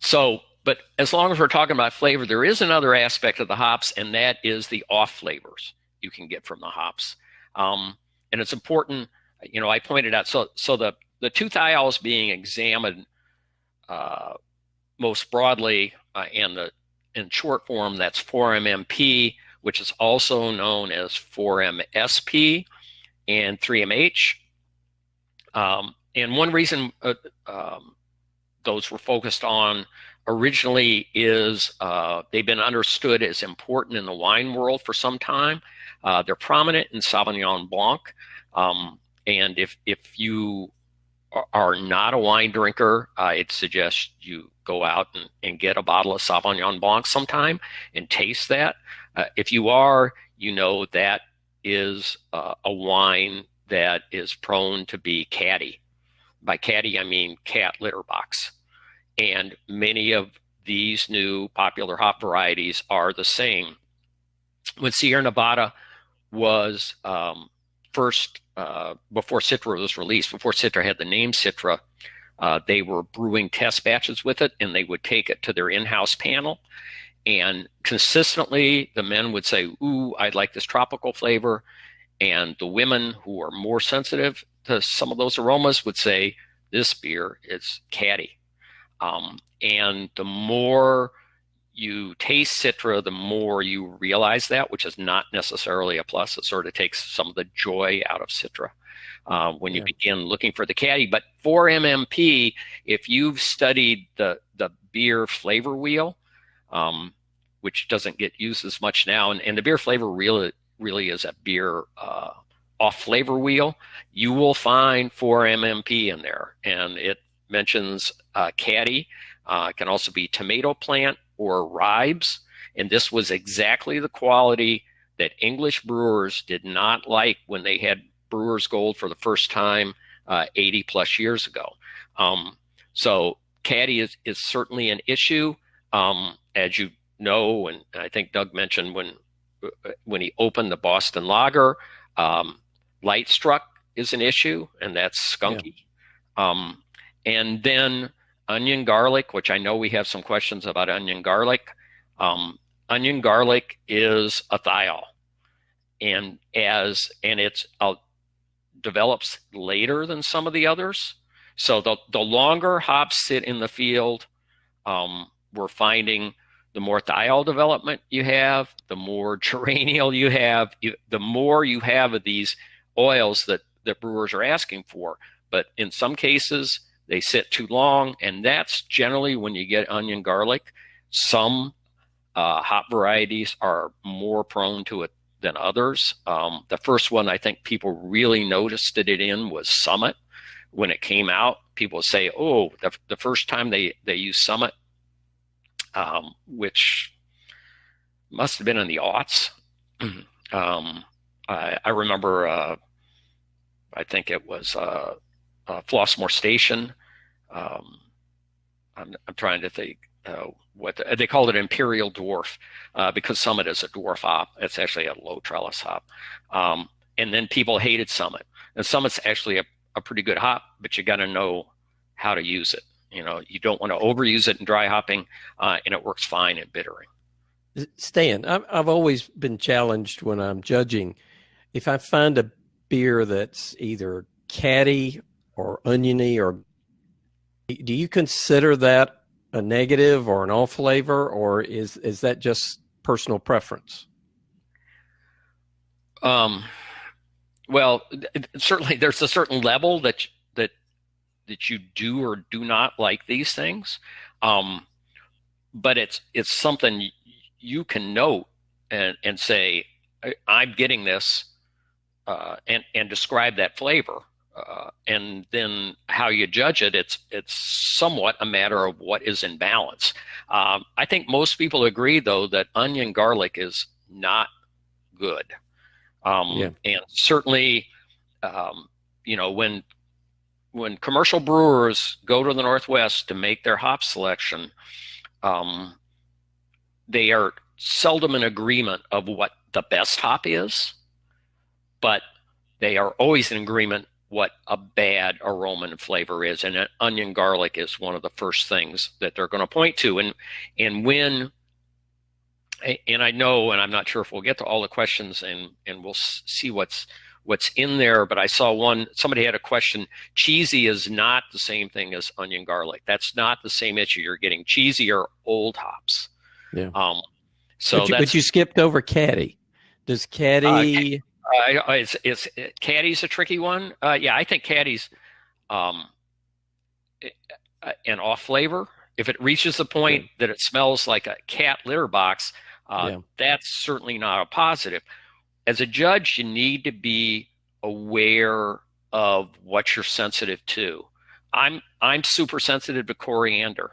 So but as long as we're talking about flavor, there is another aspect of the hops, and that is the off flavors you can get from the hops. And it's important, I pointed out, so the two thiols being examined most broadly, and in short form, that's 4-MMP, which is also known as 4-MSP, and 3-MH. And one reason those were focused on originally is they've been understood as important in the wine world for some time. They're prominent in Sauvignon Blanc. And if you are not a wine drinker, I'd suggest you go out and get a bottle of Sauvignon Blanc sometime and taste that. If you are, that is a wine that is prone to be catty. By catty, I mean cat litter box. And many of these new popular hop varieties are the same. When Sierra Nevada was first, before Citra was released, before Citra had the name Citra, they were brewing test batches with it, and they would take it to their in-house panel. And consistently, the men would say, ooh, I'd like this tropical flavor. And the women who are more sensitive to some of those aromas would say, this beer is catty. And the more you taste Citra, the more you realize that, which is not necessarily a plus. It sort of takes some of the joy out of Citra when you begin looking for the catty. But 4-MMP, if you've studied the beer flavor wheel, which doesn't get used as much now, and the beer flavor really is a beer off flavor wheel, you will find 4-MMP in there, and it mentions catty. It can also be tomato plant or ribes, and this was exactly the quality that English brewers did not like when they had Brewers Gold for the first time 80 plus years ago. So catty is certainly an issue, as you know, and I think Doug mentioned when he opened the Boston Lager, light struck is an issue, and that's skunky. Yeah. And then onion garlic, which I know we have some questions about onion garlic. Onion garlic is a thiol, and it's develops later than some of the others. So the longer hops sit in the field, we're finding the more thiol development you have, the more geraniol you have, the more you have of these oils that brewers are asking for. But in some cases, they sit too long, and that's generally when you get onion garlic. Some hop varieties are more prone to it than others. The first one I think people really noticed it in was Summit. When it came out, people say, oh, the first time they used Summit, which must have been in the aughts. I remember, I think it was Flossmoor Station. I'm trying to think what they called it, Imperial Dwarf, because Summit is a dwarf hop. It's actually a low trellis hop. And then people hated Summit. And Summit's actually a pretty good hop, but you got to know how to use it. You don't want to overuse it in dry hopping, and it works fine in bittering. Stan, I've always been challenged when I'm judging. If I find a beer that's either catty or oniony, or do you consider that a negative or an off flavor, or is that just personal preference? Well, certainly there's a certain level that you do or do not like these things, but it's something you can note and say, I'm getting this, and describe that flavor. And then how you judge it, it's somewhat a matter of what is in balance. I think most people agree, though, that onion garlic is not good. And certainly, when commercial brewers go to the Northwest to make their hop selection, they are seldom in agreement of what the best hop is, but they are always in agreement what a bad aroma and flavor is, and onion garlic is one of the first things that they're going to point to. And when, and I know, and I'm not sure if we'll get to all the questions, and we'll see what's in there, but I saw somebody had a question. Cheesy is not the same thing as onion garlic. That's not the same issue. You're getting cheesy or old hops. Yeah. But you skipped over caddy. Does caddy? Caddy's a tricky one. Yeah, I think caddy's an off flavor. If it reaches the point that it smells like a cat litter box, that's certainly not a positive. As a judge, you need to be aware of what you're sensitive to. I'm super sensitive to coriander.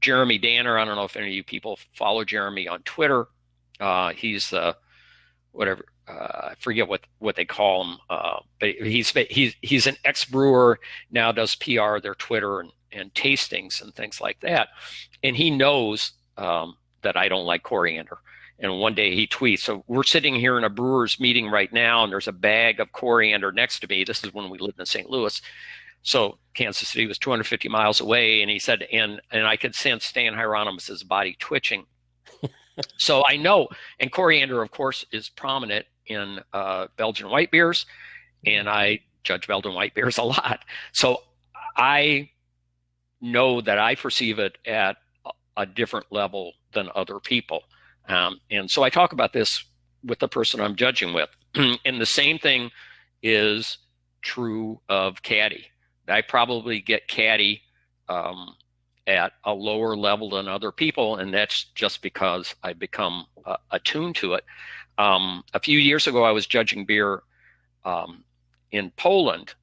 Jeremy Danner, I don't know if any of you people follow Jeremy on Twitter. He's whatever. I forget what they call him, but he's an ex-brewer, now does PR, their Twitter and tastings and things like that. And he knows that I don't like coriander. And one day he tweets, so we're sitting here in a brewer's meeting right now, and there's a bag of coriander next to me. This is when we lived in St. Louis. So Kansas City was 250 miles away. And he said, and I could sense Stan Hieronymus' body twitching. So I know, and coriander, of course, is prominent in Belgian white beers, and I judge Belgian white beers a lot. So I know that I perceive it at a different level than other people. And so I talk about this with the person I'm judging with. And the same thing is true of caddy. I probably get caddy at a lower level than other people, and that's just because I become attuned to it. A few years ago, I was judging beer in Poland,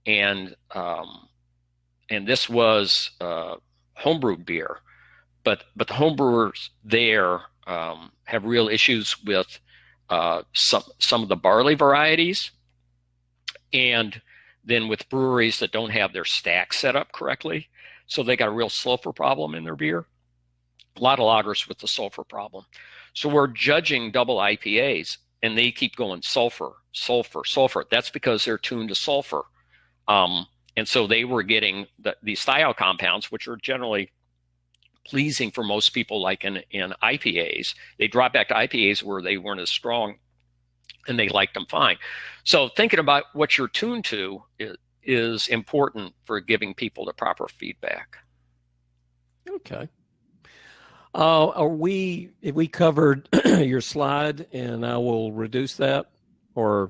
and this was homebrewed beer, but the homebrewers there have real issues with some of the barley varieties, and then with breweries that don't have their stack set up correctly. So they got a real sulfur problem in their beer. A lot of lagers with the sulfur problem. So we're judging double IPAs, and they keep going sulfur, sulfur, sulfur. That's because they're tuned to sulfur. And so they were getting these thiol compounds, which are generally pleasing for most people, like in IPAs. They dropped back to IPAs where they weren't as strong, and they liked them fine. So thinking about what you're tuned to is important for giving people the proper feedback. Okay. Have we covered your slide, and I will reduce that, or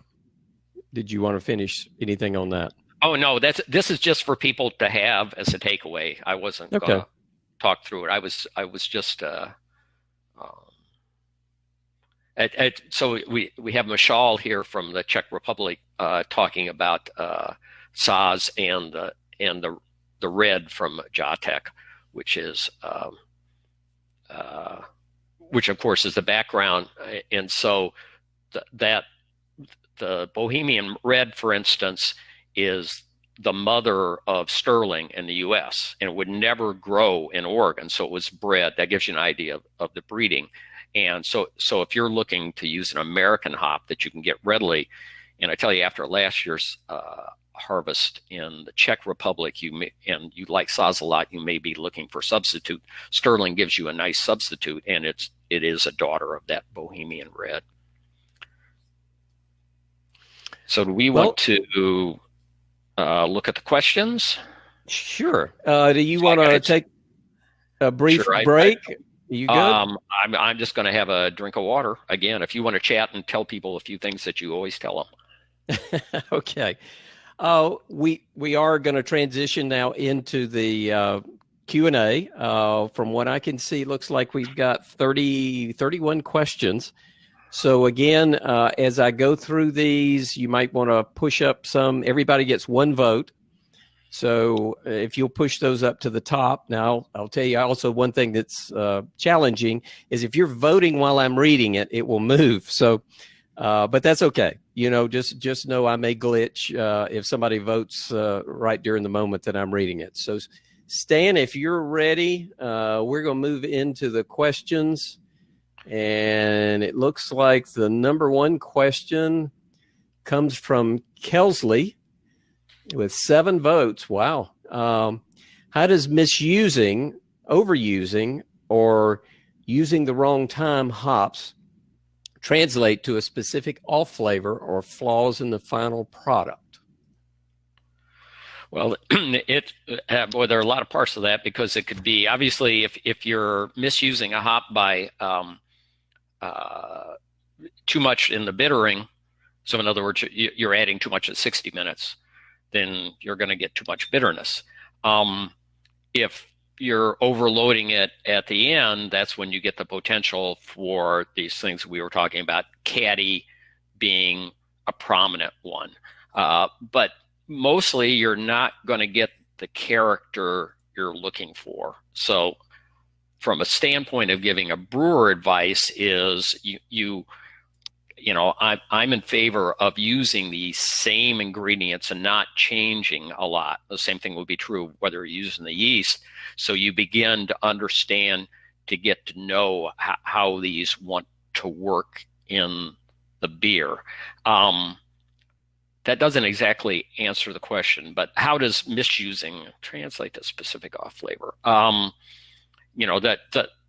did you want to finish anything on that? Oh no, this is just for people to have as a takeaway. I wasn't going to talk through it. I was just so we have Michal here from the Czech Republic talking about Saz and the red from Jatek, which is which of course is the background, and so the Bohemian red, for instance, is the mother of Sterling in the U.S. and it would never grow in Oregon, so it was bred. That gives you an idea of the breeding. And so if you're looking to use an American hop that you can get readily, and I tell you, after last year's harvest in the Czech Republic, you like Saz a lot, you may be looking for substitute. Sterling gives you a nice substitute, and it is a daughter of that Bohemian red. So do we want to look at the questions? Sure. Do you want to take a brief break? Are you good? I'm just going to have a drink of water. Again, if you want to chat and tell people a few things that you always tell them. Okay. We are going to transition now into the Q&A. From what I can see, it looks like we've got 31 questions. So again, as I go through these, you might want to push up some. Everybody gets one vote. So if you'll push those up to the top. Now, I'll tell you also one thing that's challenging is if you're voting while I'm reading it, it will move. So, but that's okay. You know, just know I may glitch if somebody votes right during the moment that I'm reading it. So, Stan, if you're ready, we're going to move into the questions. And it looks like the number one question comes from Kelsley. with 7 votes. Wow. How does misusing, overusing, or using the wrong time hops translate to a specific off flavor or flaws in the final product? Well, boy, there are a lot of parts of that, because it could be, obviously, if you're misusing a hop by too much in the bittering, so in other words, you're adding too much at 60 minutes, then you're going to get too much bitterness. If you're overloading it at the end, that's when you get the potential for these things we were talking about, caddy being a prominent one. But mostly you're not going to get the character you're looking for. So from a standpoint of giving a brewer advice is I'm in favor of using the same ingredients and not changing a lot. The same thing would be true whether you're using the yeast. So you begin to understand, to get to know how these want to work in the beer. That doesn't exactly answer the question, but how does misusing translate to specific off flavor?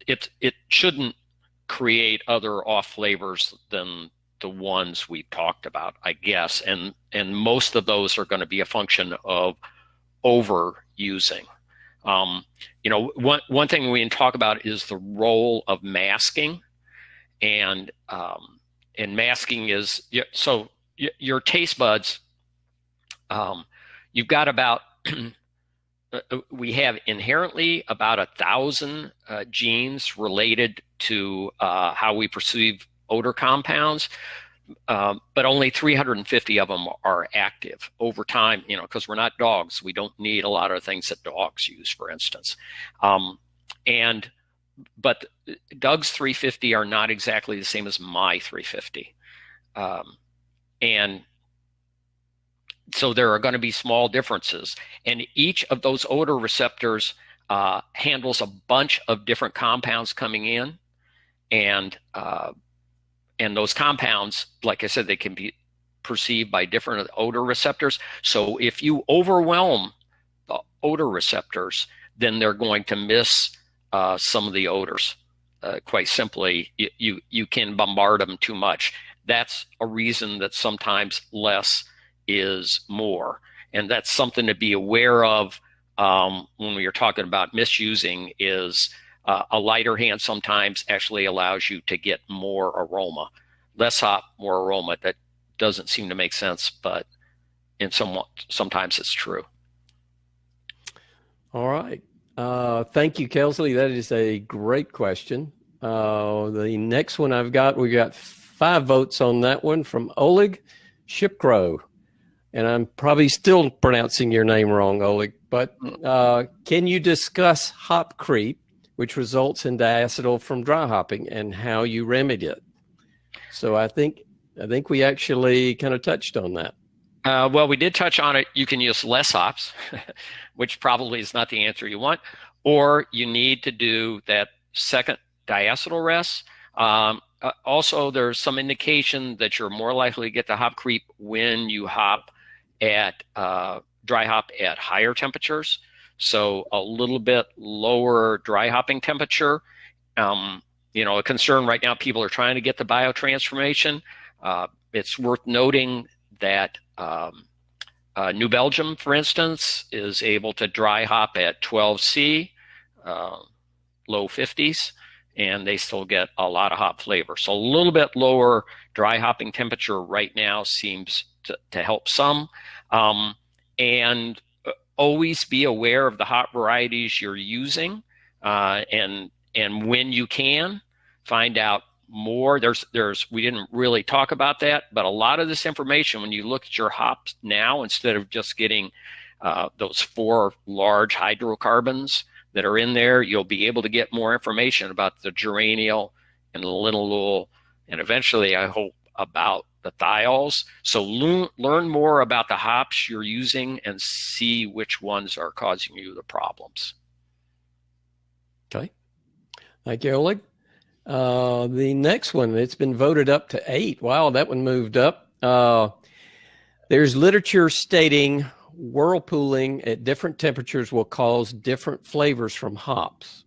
It shouldn't create other off flavors than the ones we talked about, I guess, and most of those are going to be a function of overusing. One thing we can talk about is the role of masking, and masking is, so your taste buds, you've got about we have inherently about 1,000 genes related to how we perceive odor compounds, but only 350 of them are active over time, because we're not dogs. We don't need a lot of things that dogs use, for instance. But Doug's 350 are not exactly the same as my 350. And so there are going to be small differences. And each of those odor receptors handles a bunch of different compounds coming in. And those compounds, like I said, they can be perceived by different odor receptors. So if you overwhelm the odor receptors, then they're going to miss some of the odors. Quite simply, you can bombard them too much. That's a reason that sometimes less is more. And that's something to be aware of when we are talking about misusing, is a lighter hand sometimes actually allows you to get more aroma. Less hop, more aroma. That doesn't seem to make sense, but sometimes it's true. All right. Thank you, Kelsley. That is a great question. The next one we got 5 votes on that one from Oleg Shipcrow. And I'm probably still pronouncing your name wrong, Oleg, but can you discuss hop creep, which results in diacetyl from dry hopping, and how you remedy it? So I think we actually kind of touched on that. Well, we did touch on it. You can use less hops, which probably is not the answer you want, or you need to do that second diacetyl rest. Also, there's some indication that you're more likely to get the hop creep when you hop at dry hop at higher temperatures. So a little bit lower dry hopping temperature. A concern right now, people are trying to get the biotransformation. It's worth noting that New Belgium, for instance, is able to dry hop at 12C, low 50s, and they still get a lot of hop flavor. So a little bit lower dry hopping temperature right now seems to help some. And always be aware of the hop varieties you're using, and when you can, find out more. We didn't really talk about that, but a lot of this information, when you look at your hops now, instead of just getting those 4 large hydrocarbons that are in there, you'll be able to get more information about the geraniol and the linalool, and eventually, I hope, about the thiols. So learn more about the hops you're using and see which ones are causing you the problems. Okay. Thank you, Oleg. The next one, it's been voted up to 8. Wow, that one moved up. There's literature stating whirlpooling at different temperatures will cause different flavors from hops.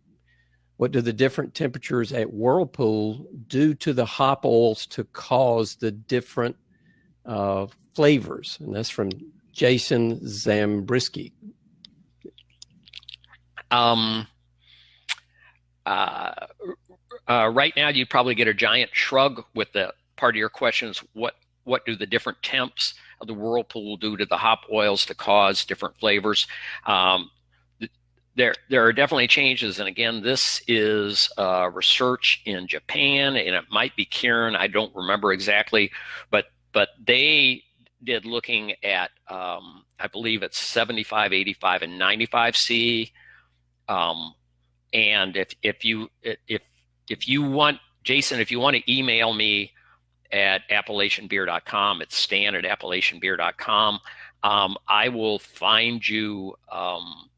What do the different temperatures at whirlpool do to the hop oils to cause the different flavors? And that's from Jason Zambrisky. Right now, you'd probably get a giant shrug with the part of your question is what do the different temps of the whirlpool do to the hop oils to cause different flavors? There are definitely changes, and again, this is research in Japan, and it might be Kirin. I don't remember exactly, but they did looking at I believe it's 75, 85, and 95 C. And if you want, Jason, if you want to email me at AppalachianBeer.com, it's Stan@AppalachianBeer.com. I will find you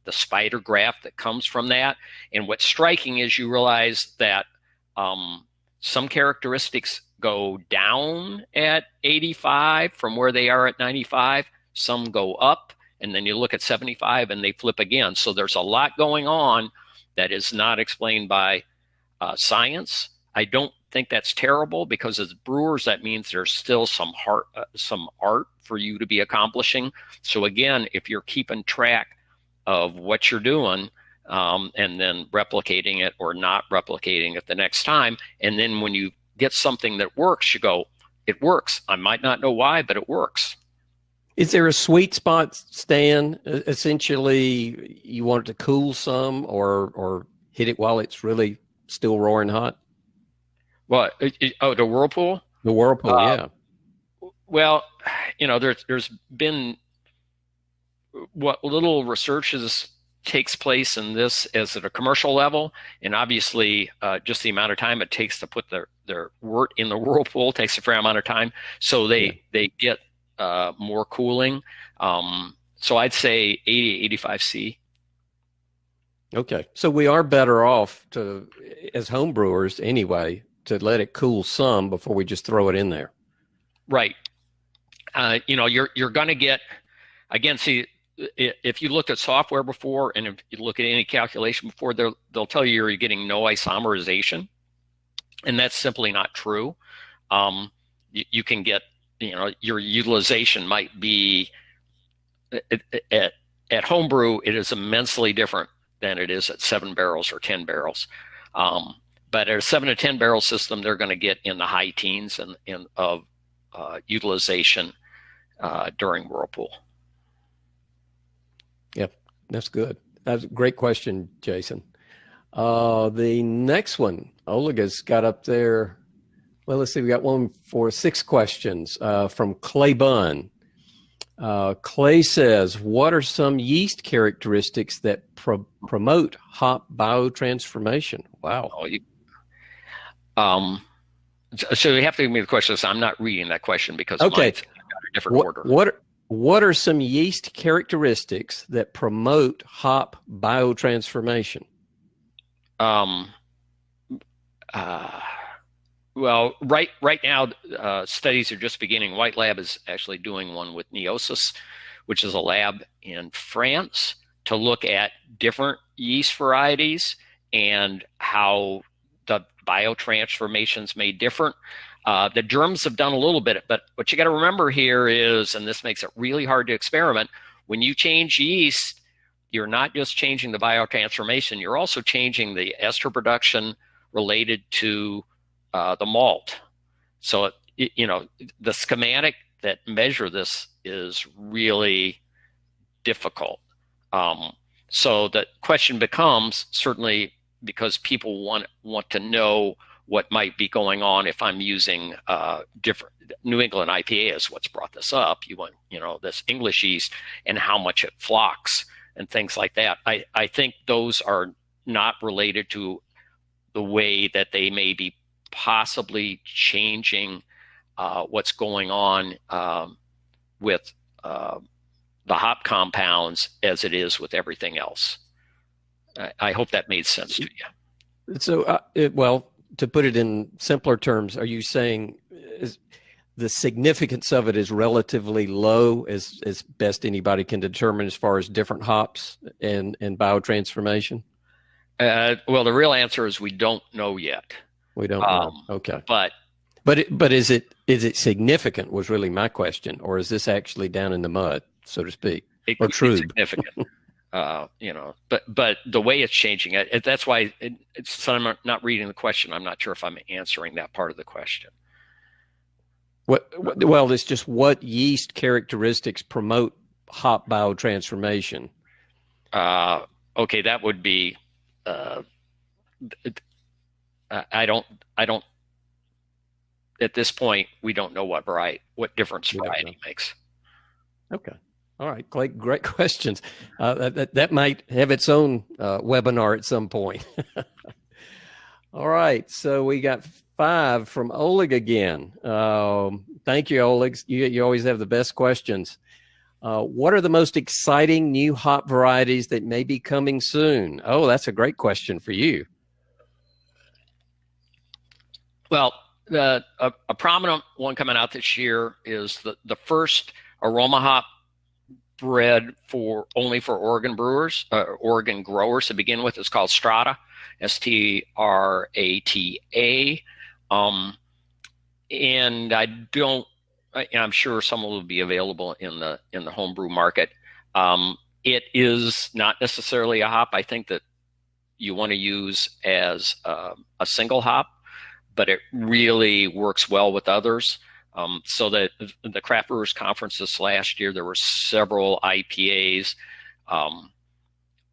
the spider graph that comes from that. And what's striking is you realize that some characteristics go down at 85 from where they are at 95. Some go up, and then you look at 75 and they flip again. So there's a lot going on that is not explained by science. I don't think that's terrible, because as brewers, that means there's still some art for you to be accomplishing. So again, if you're keeping track of what you're doing and then replicating it or not replicating it the next time, and then when you get something that works, you go, it works. I might not know why, but it works. Is there a sweet spot, Stan? Essentially, you want it to cool some or hit it while it's really still roaring hot? What? The whirlpool? The whirlpool, yeah. Well, there's been what little research takes place in this as at a commercial level, and obviously just the amount of time it takes to put their wort in the whirlpool takes a fair amount of time. So they get more cooling. So I'd say 80, 85 C. Okay. So we are better off as home brewers anyway, to let it cool some before we just throw it in there. Right. You're going to get, again, see, if you looked at software before, and if you look at any calculation before, they'll tell you you're getting no isomerization, and that's simply not true. You can get, your utilization might be at homebrew. It is immensely different than it is at 7 barrels or 10 barrels. But at a 7 to 10 barrel system, they're going to get in the high teens of utilization during whirlpool. Yep, that's good. That's a great question, Jason. The next one, Oliga's got up there. Well, let's see. We got one for 6 questions from Clay Bunn. Clay says, what are some yeast characteristics that promote hop biotransformation? Wow. So you have to give me the question. So I'm not reading that question because okay. Mine's got a different order. What are some yeast characteristics that promote hop biotransformation? Well, right now, studies are just beginning. White Lab is actually doing one with Neosis, which is a lab in France, to look at different yeast varieties and how the biotransformations may differ. The germs have done a little bit, but what you got to remember here is, and this makes it really hard to experiment, when you change yeast, you're not just changing the biotransformation, you're also changing the ester production related to the malt. So, the schematic that measure this is really difficult. So the question becomes, certainly because people want to know what might be going on if I'm using different New England IPA is what's brought this up. You want, this English yeast and how much it flocks and things like that. I think those are not related to the way that they may be possibly changing what's going on with the hop compounds as it is with everything else. I hope that made sense to you. So, well, to put it in simpler terms, are you saying the significance of it is relatively low, as best anybody can determine, as far as different hops and biotransformation? Well, the real answer is we don't know yet. We don't know. Okay. But is it significant was really my question, or is this actually down in the mud, so to speak, or true? Significant. But the way it's changing, that's why so I'm not reading the question. I'm not sure if I'm answering that part of the question. Well, it's just what yeast characteristics promote hop biotransformation. Okay, that would be. I don't. At this point, we don't know what difference variety makes. Okay. All right. Great questions. That might have its own webinar at some point. All right. So we got 5 from Oleg again. Thank you, Oleg. You always have the best questions. What are the most exciting new hop varieties that may be coming soon? Oh, that's a great question for you. Well, a prominent one coming out this year is the first Aroma hop bred only for Oregon brewers, Oregon growers to begin with. It's called Strata, Strata. And I'm sure some will be available in the homebrew market. It is not necessarily a hop I think that you want to use as a single hop, but it really works well with others. So that the Craft Brewers Conference this last year, there were several IPAs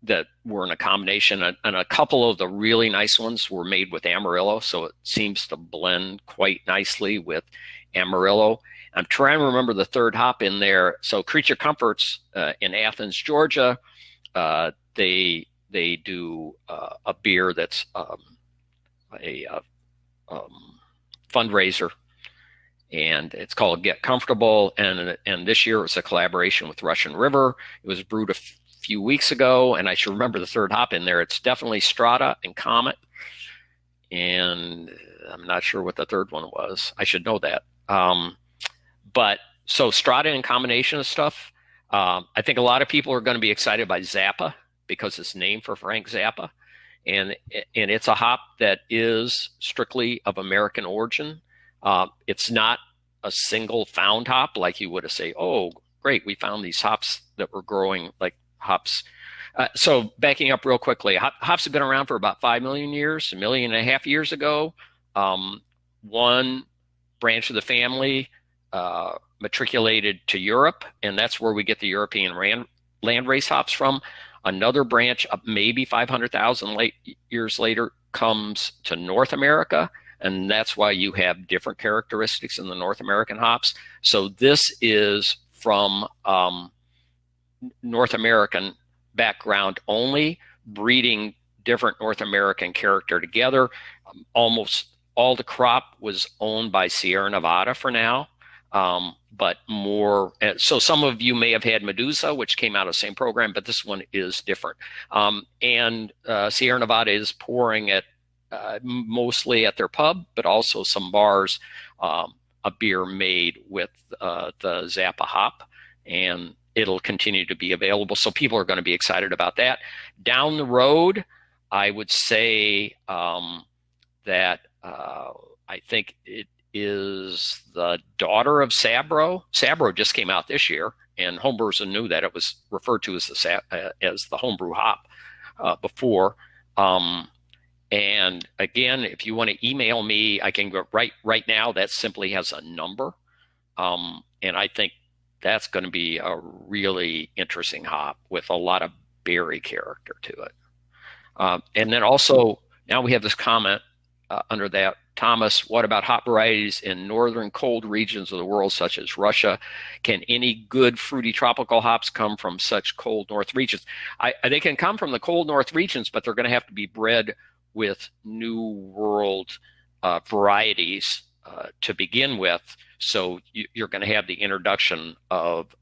that were in a combination, and a couple of the really nice ones were made with Amarillo, so it seems to blend quite nicely with Amarillo. I'm trying to remember the third hop in there. So Creature Comforts in Athens, Georgia, they do a beer that's a fundraiser, and it's called Get Comfortable. And this year it was a collaboration with Russian River. It was brewed a few weeks ago, and I should remember the third hop in there. It's definitely Strata and Comet, and I'm not sure what the third one was. I should know that. But so Strata in combination of stuff. I think a lot of people are going to be excited by Zappa because it's named for Frank Zappa, and it's a hop that is strictly of American origin. It's not a single found hop like you would have say, oh, great, we found these hops that were growing like hops. So backing up real quickly, hops have been around for about 5 million years. 1.5 million years ago, one branch of the family matriculated to Europe, and that's where we get the European landrace hops from. Another branch, maybe 500,000 years later, comes to North America, and that's why you have different characteristics in the North American hops. So this is from North American background only, breeding different North American character together. Almost all the crop was owned by Sierra Nevada for now. But more, so some of you may have had Medusa, which came out of the same program, but this one is different. And Sierra Nevada is pouring it mostly at their pub, but also some bars, a beer made with the Zappa hop, and it'll continue to be available. So people are going to be excited about that. Down the road, I would say that I think it is the daughter of Sabro. Sabro just came out this year, and homebrewers knew that it was referred to as the homebrew hop before. And again, if you want to email me, I can go right now. That simply has a number, and I think that's going to be a really interesting hop with a lot of berry character to it. And then also now we have this comment under that. Thomas, what about hop varieties in northern cold regions of the world, such as Russia? Can any good fruity tropical hops come from such cold north regions? They can come from the cold north regions, but they're going to have to be bred with new world varieties to begin with. So you're going to have the introduction of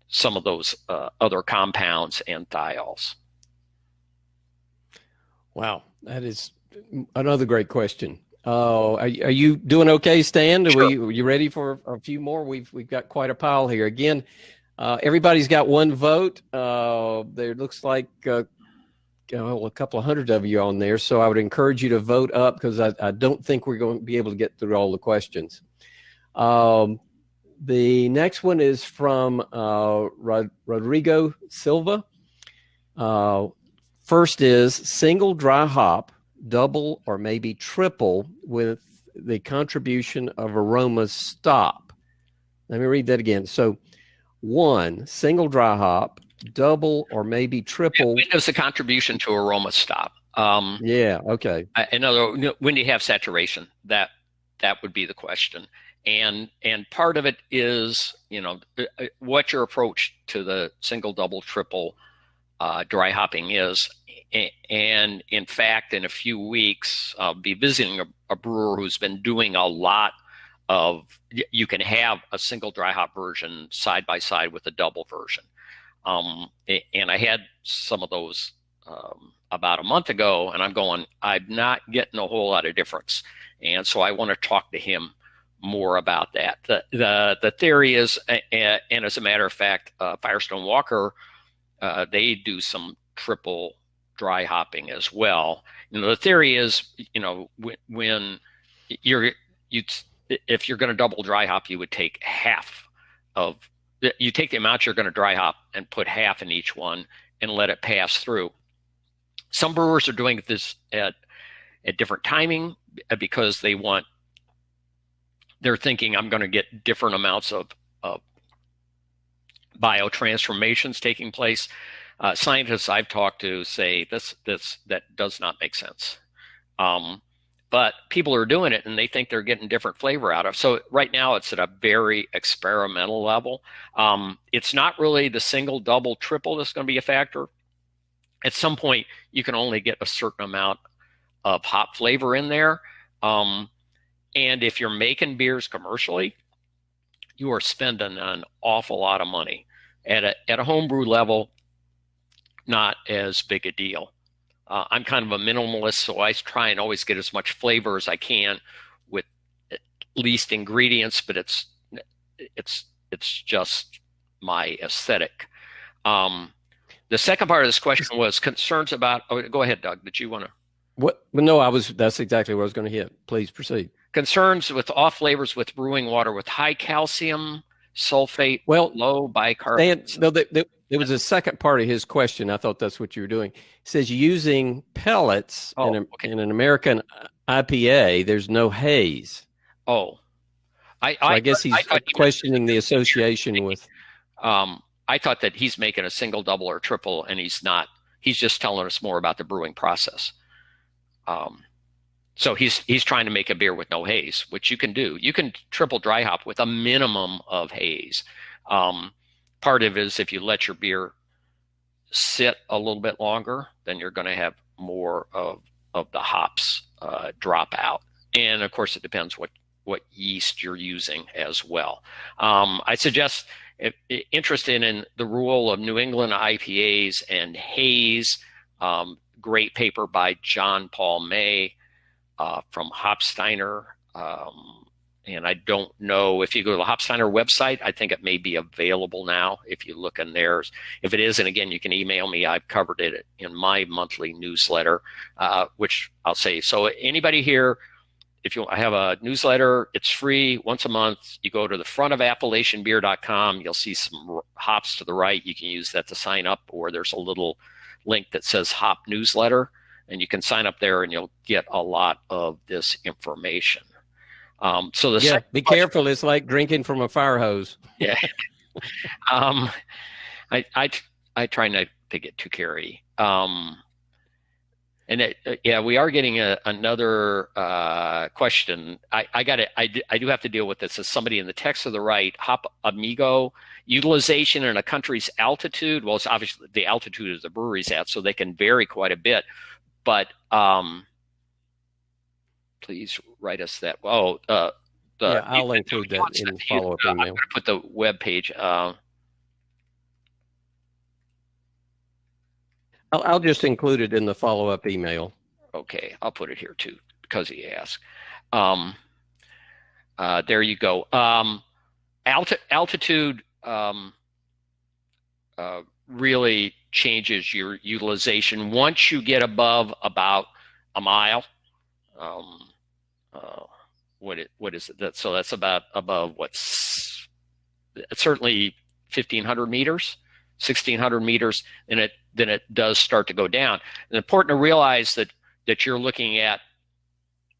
some of those other compounds and thiols. Wow, that is another great question. Are you doing okay, Stan? Sure. Are you ready for a few more? We've got quite a pile here. Again, everybody's got one vote. There looks like a couple of hundred of you on there, so I would encourage you to vote up because I don't think we're going to be able to get through all the questions. The next one is from Rodrigo Silva. First is single dry hop, double or maybe triple with the contribution of aromas stop. Let me read that again. So 1, single dry hop, double or maybe triple. When does the contribution to aroma stop? Yeah, okay. In other words, when do you have saturation? That would be the question. And part of it is, what your approach to the single, double, triple dry hopping is. And in fact, in a few weeks, I'll be visiting a brewer who's been doing a lot of, you can have a single dry hop version side by side with a double version. And I had some of those about a month ago, and I'm not getting a whole lot of difference. And so I want to talk to him more about that. The theory is, and as a matter of fact, Firestone Walker, they do some triple dry hopping as well. The theory is, when if you're going to double dry hop, you would take you take the amount you're going to dry hop and put half in each one and let it pass through. Some brewers are doing this at different timing because they're thinking I'm going to get different amounts of biotransformations taking place. Scientists I've talked to say that does not make sense. But people are doing it and they think they're getting different flavor out of. So right now it's at a very experimental level. It's not really the single, double, triple that's going to be a factor. At some point, you can only get a certain amount of hop flavor in there. And if you're making beers commercially, you are spending an awful lot of money. At a homebrew level, not as big a deal. I'm kind of a minimalist, so I try and always get as much flavor as I can with least ingredients, but it's just my aesthetic. The second part of this question was concerns about. Oh, go ahead, Doug. Did you want to? What? No, that's exactly what I was going to hit. Please proceed. Concerns with off flavors with brewing water with high calcium, sulfate, low bicarbonate. No, there was a second part of his question. I thought that's what you were doing. It says using pellets in an American IPA, there's no haze. Oh, I guess he's questioning the association with. I thought that he's making a single, double, or triple, and he's not. He's just telling us more about the brewing process. So he's trying to make a beer with no haze, which you can do. You can triple dry hop with a minimum of haze. Part of it is if you let your beer sit a little bit longer, then you're going to have more of the hops drop out. And of course, it depends what yeast you're using as well. I suggest if interested in the rule of New England IPAs and haze, great paper by John Paul May from Hopsteiner. And I don't know if you go to the Hopsteiner website, I think it may be available now if you look in there. If it isn't, again, you can email me. I've covered it in my monthly newsletter, which I'll say. So anybody here, if you have a newsletter, it's free once a month. You go to the front of AppalachianBeer.com. You'll see some hops to the right. You can use that to sign up, or there's a little link that says Hop Newsletter, and you can sign up there and you'll get a lot of this information. So be careful. It's like drinking from a fire hose. Yeah. I try not to get too carry. We are getting another question. I do have to deal with this. As somebody in the text to the right, Hop Amigo, utilization in a country's altitude. Well, it's obviously the altitude of the brewery's at, so they can vary quite a bit. But please write us that. I'll include that in the follow-up email. I'm going to put the web page. I'll just include it in the follow-up email. Okay, I'll put it here too because he asked. There you go. Altitude really changes your utilization once you get above about a mile. What is it? So that's about above what's certainly 1,500 meters, 1,600 meters, and then it does start to go down. And it's important to realize that you're looking at,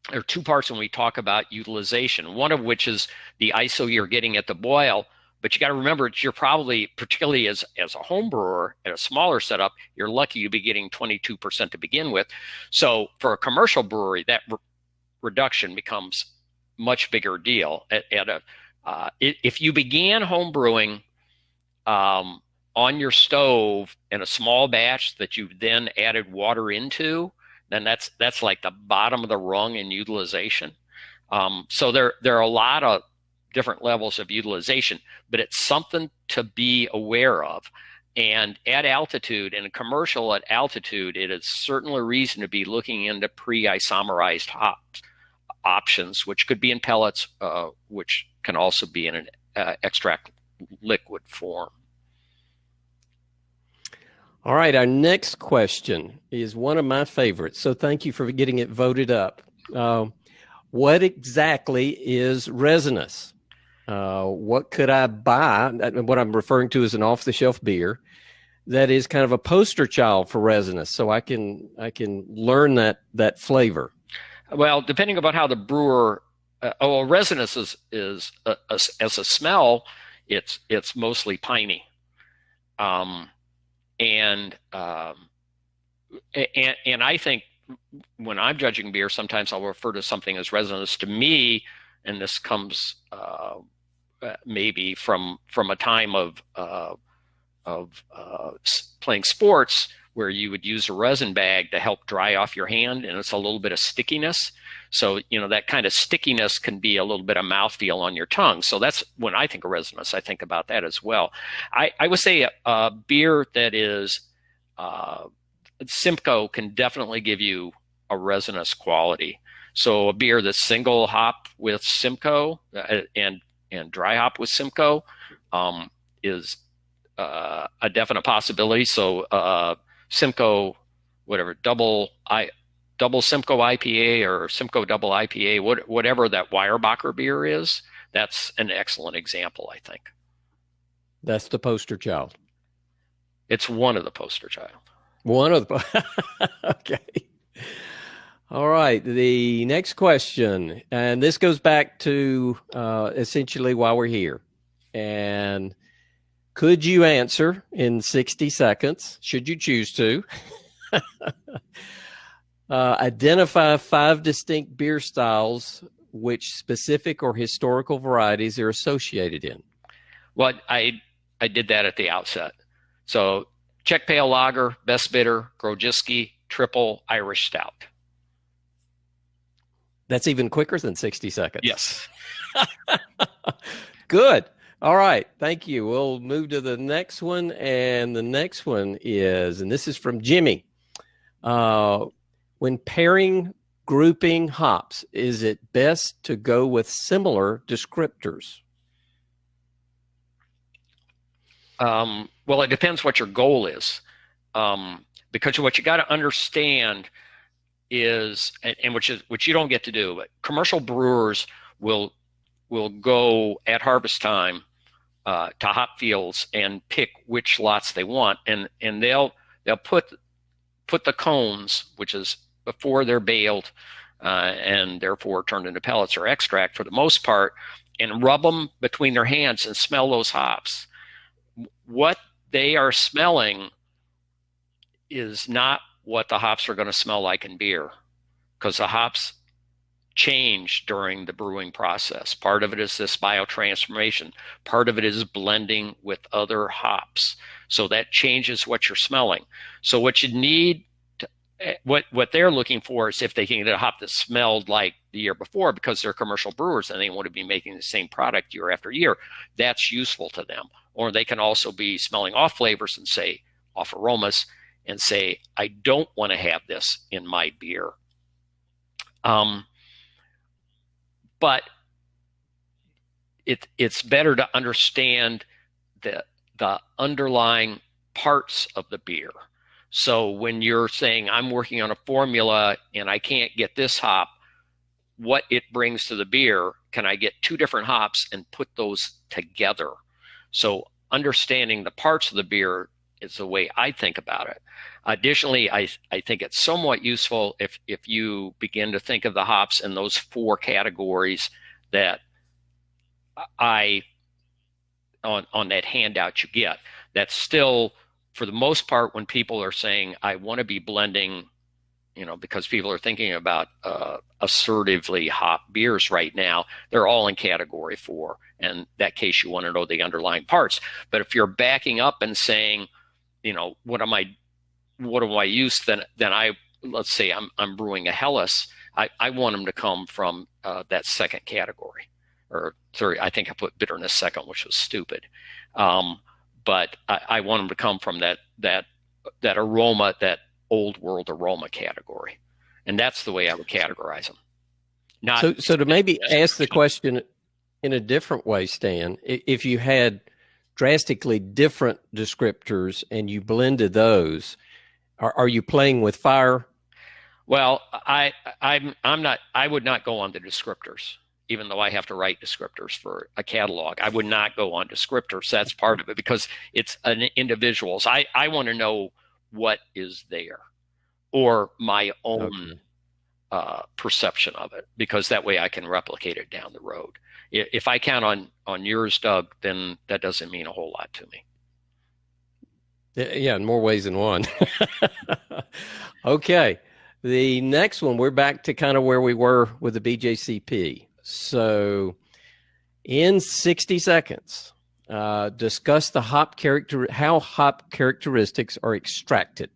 there are two parts when we talk about utilization, one of which is the ISO you're getting at the boil, but you got to remember you're probably, particularly as a home brewer at a smaller setup, you're lucky to be getting 22% to begin with. So for a commercial brewery, that reduction becomes much bigger deal. If you began home brewing on your stove in a small batch that you then added water into, then that's like the bottom of the rung in utilization. So there are a lot of different levels of utilization, but it's something to be aware of. And at altitude, in a commercial at altitude, it is certainly a reason to be looking into pre-isomerized hops options, which could be in pellets, which can also be in an extract liquid form. All right, our next question is one of my favorites, so thank you for getting it voted up. What exactly is resinous? What could I buy? What I'm referring to is an off-the-shelf beer that is kind of a poster child for resinous, so I can learn that flavor. Well, depending upon how the brewer, resinous is as a smell, it's mostly piney. And I think when I'm judging beer, sometimes I'll refer to something as resinous. To me, and this comes maybe from a time of playing sports, where you would use a resin bag to help dry off your hand, and it's a little bit of stickiness. So, that kind of stickiness can be a little bit of mouthfeel on your tongue. So that's when I think of resinous, I think about that as well. I would say a beer that is Simcoe can definitely give you a resinous quality. So a beer that's single hop with Simcoe and dry hop with Simcoe is a definite possibility. So Simcoe, whatever, double Simcoe IPA or Simcoe double IPA, whatever that Weyerbacher beer is, that's an excellent example, I think. That's the poster child. It's one of the poster child. One of the okay. All right. The next question, and this goes back to essentially why we're here. And could you answer in 60 seconds, should you choose to, identify 5 distinct beer styles which specific or historical varieties are associated in? Well, I did that at the outset. So Czech Pale Lager, Best Bitter, Grodziski, Triple, Irish Stout. That's even quicker than 60 seconds. Yes. Good. All right. Thank you. We'll move to the next one. And the next one is, and this is from Jimmy. When pairing, grouping hops, is it best to go with similar descriptors? Well, it depends what your goal is. Because what you got to understand is, and which you don't get to do, but commercial brewers will go at harvest time to hop fields and pick which lots they want, and they'll put the cones, which is before they're baled and therefore turned into pellets or extract for the most part, and rub them between their hands and smell those hops. What they are smelling is not what the hops are going to smell like in beer, because the hops change during the brewing process. Part of it is this biotransformation. Part of it is blending with other hops. So that changes what you're smelling. So what you need, what they're looking for is if they can get a hop that smelled like the year before, because they're commercial brewers and they want to be making the same product year after year. That's useful to them. Or they can also be smelling off flavors and say, off aromas, and say, I don't want to have this in my beer. but it's better to understand the underlying parts of the beer. So when you're saying I'm working on a formula and I can't get this hop, what it brings to the beer, can I get two different hops and put those together? So understanding the parts of the beer is the way I think about it. Additionally, I think it's somewhat useful if you begin to think of the hops in those four categories that on that handout you get. That's still, for the most part, when people are saying, I want to be blending, because people are thinking about assertively hop beers right now, they're all in category 4. And in that case, you want to know the underlying parts. But if you're backing up and saying, what do I use? Then let's say I'm brewing a Helles. I want them to come from that second category. Or third, I think I put bitterness second, which was stupid. But I want them to come from that aroma, that old world aroma category. And that's the way I would categorize them. So to maybe ask the question in a different way, Stan, if you had drastically different descriptors and you blended those, are you playing with fire? Well, I would not go on the descriptors, even though I have to write descriptors for a catalog. I would not go on descriptors. That's part of it, because it's an individual's. I want to know what is there, or my own perception of it, because that way I can replicate it down the road. If I count on yours, Doug, then that doesn't mean a whole lot to me. Yeah, in more ways than one. Okay. The next one, we're back to kind of where we were with the BJCP. So in 60 seconds, discuss the how hop characteristics are extracted.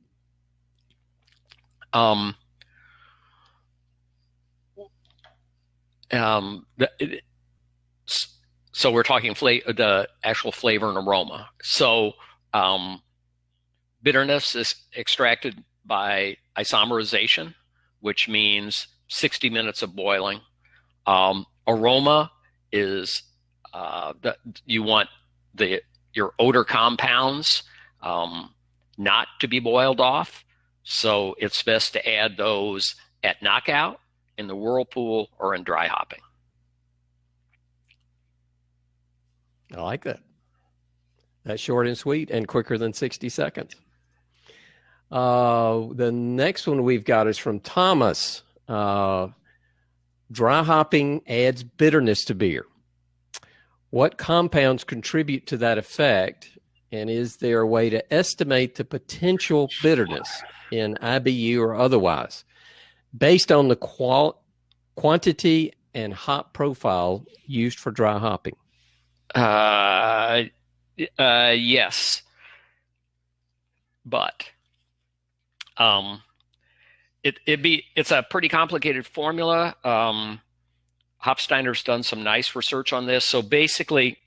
So we're talking the actual flavor and aroma. So bitterness is extracted by isomerization, which means 60 minutes of boiling. Aroma is you want your odor compounds not to be boiled off. So it's best to add those at knockout, in the whirlpool, or in dry hopping. I like that. That's short and sweet and quicker than 60 seconds. The next one we've got is from Thomas. Dry hopping adds bitterness to beer. What compounds contribute to that effect? And is there a way to estimate the potential bitterness in IBU or otherwise based on the quantity and hop profile used for dry hopping? Yes, but it's a pretty complicated formula. Hopsteiner's done some nice research on this. So basically,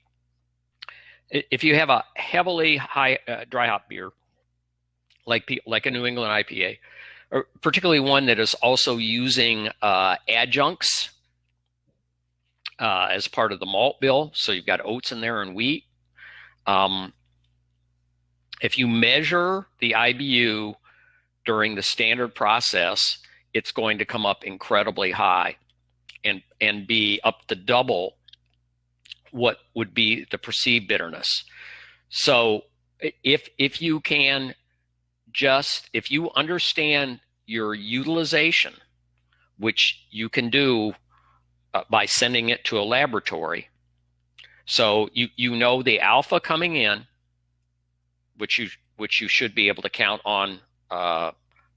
if you have a heavily high dry hop beer, like a New England IPA, or particularly one that is also using adjuncts as part of the malt bill, so you've got oats in there and wheat. If you measure the IBU during the standard process, it's going to come up incredibly high and be up to double what would be the perceived bitterness. So if you can if you understand your utilization, which you can do by sending it to a laboratory. So you know the alpha coming in, which you should be able to count on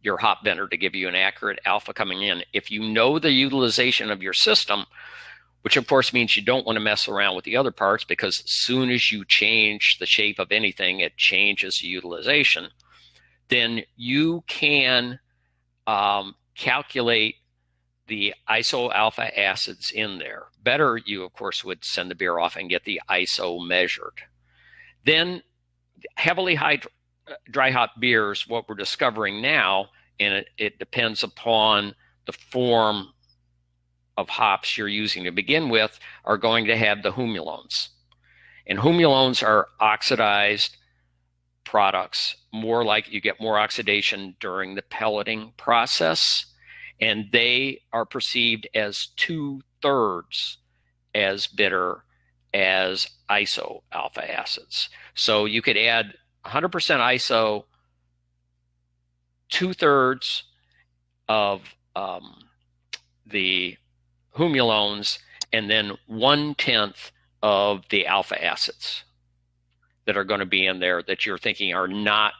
your hop vendor to give you an accurate alpha coming in. If you know the utilization of your system, which of course means you don't want to mess around with the other parts, because as soon as you change the shape of anything, it changes the utilization, then you can calculate the iso alpha acids in there. Better, you of course would send the beer off and get the iso measured. Then heavily high dry hop beers, what we're discovering now, and it depends upon the form of hops you're using to begin with are going to have the humulones. And humulones are oxidized products, more like you get more oxidation during the pelleting process, and they are perceived as 2/3 as bitter as iso alpha acids. So you could add 100% iso, 2/3 of the humulones, and then 1/10 of the alpha acids that are going to be in there that you're thinking are not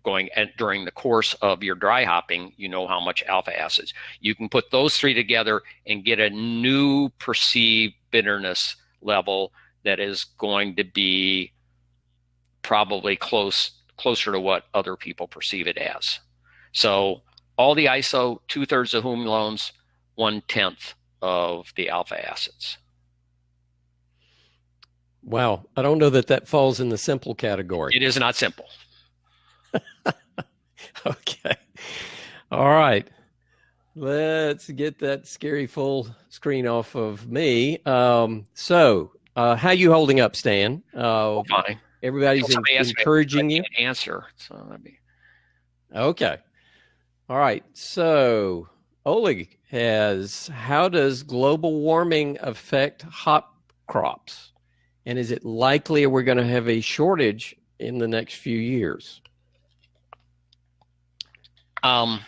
going during the course of your dry hopping. You know how much alpha acids. You can put those three together and get a new perceived bitterness level that is going to be probably closer to what other people perceive it as. So all the iso, 2/3 of humulones, 1/10 of the alpha acids. Wow. I don't know that that falls in the simple category. It is not simple. Okay. All right. Let's get that scary full screen off of me. How you holding up, Stan? Fine. Everybody's encouraging you. Answer. So that'd be okay. All right. So Oleg has, how does global warming affect hop crops? And is it likely we're going to have a shortage in the next few years? Well,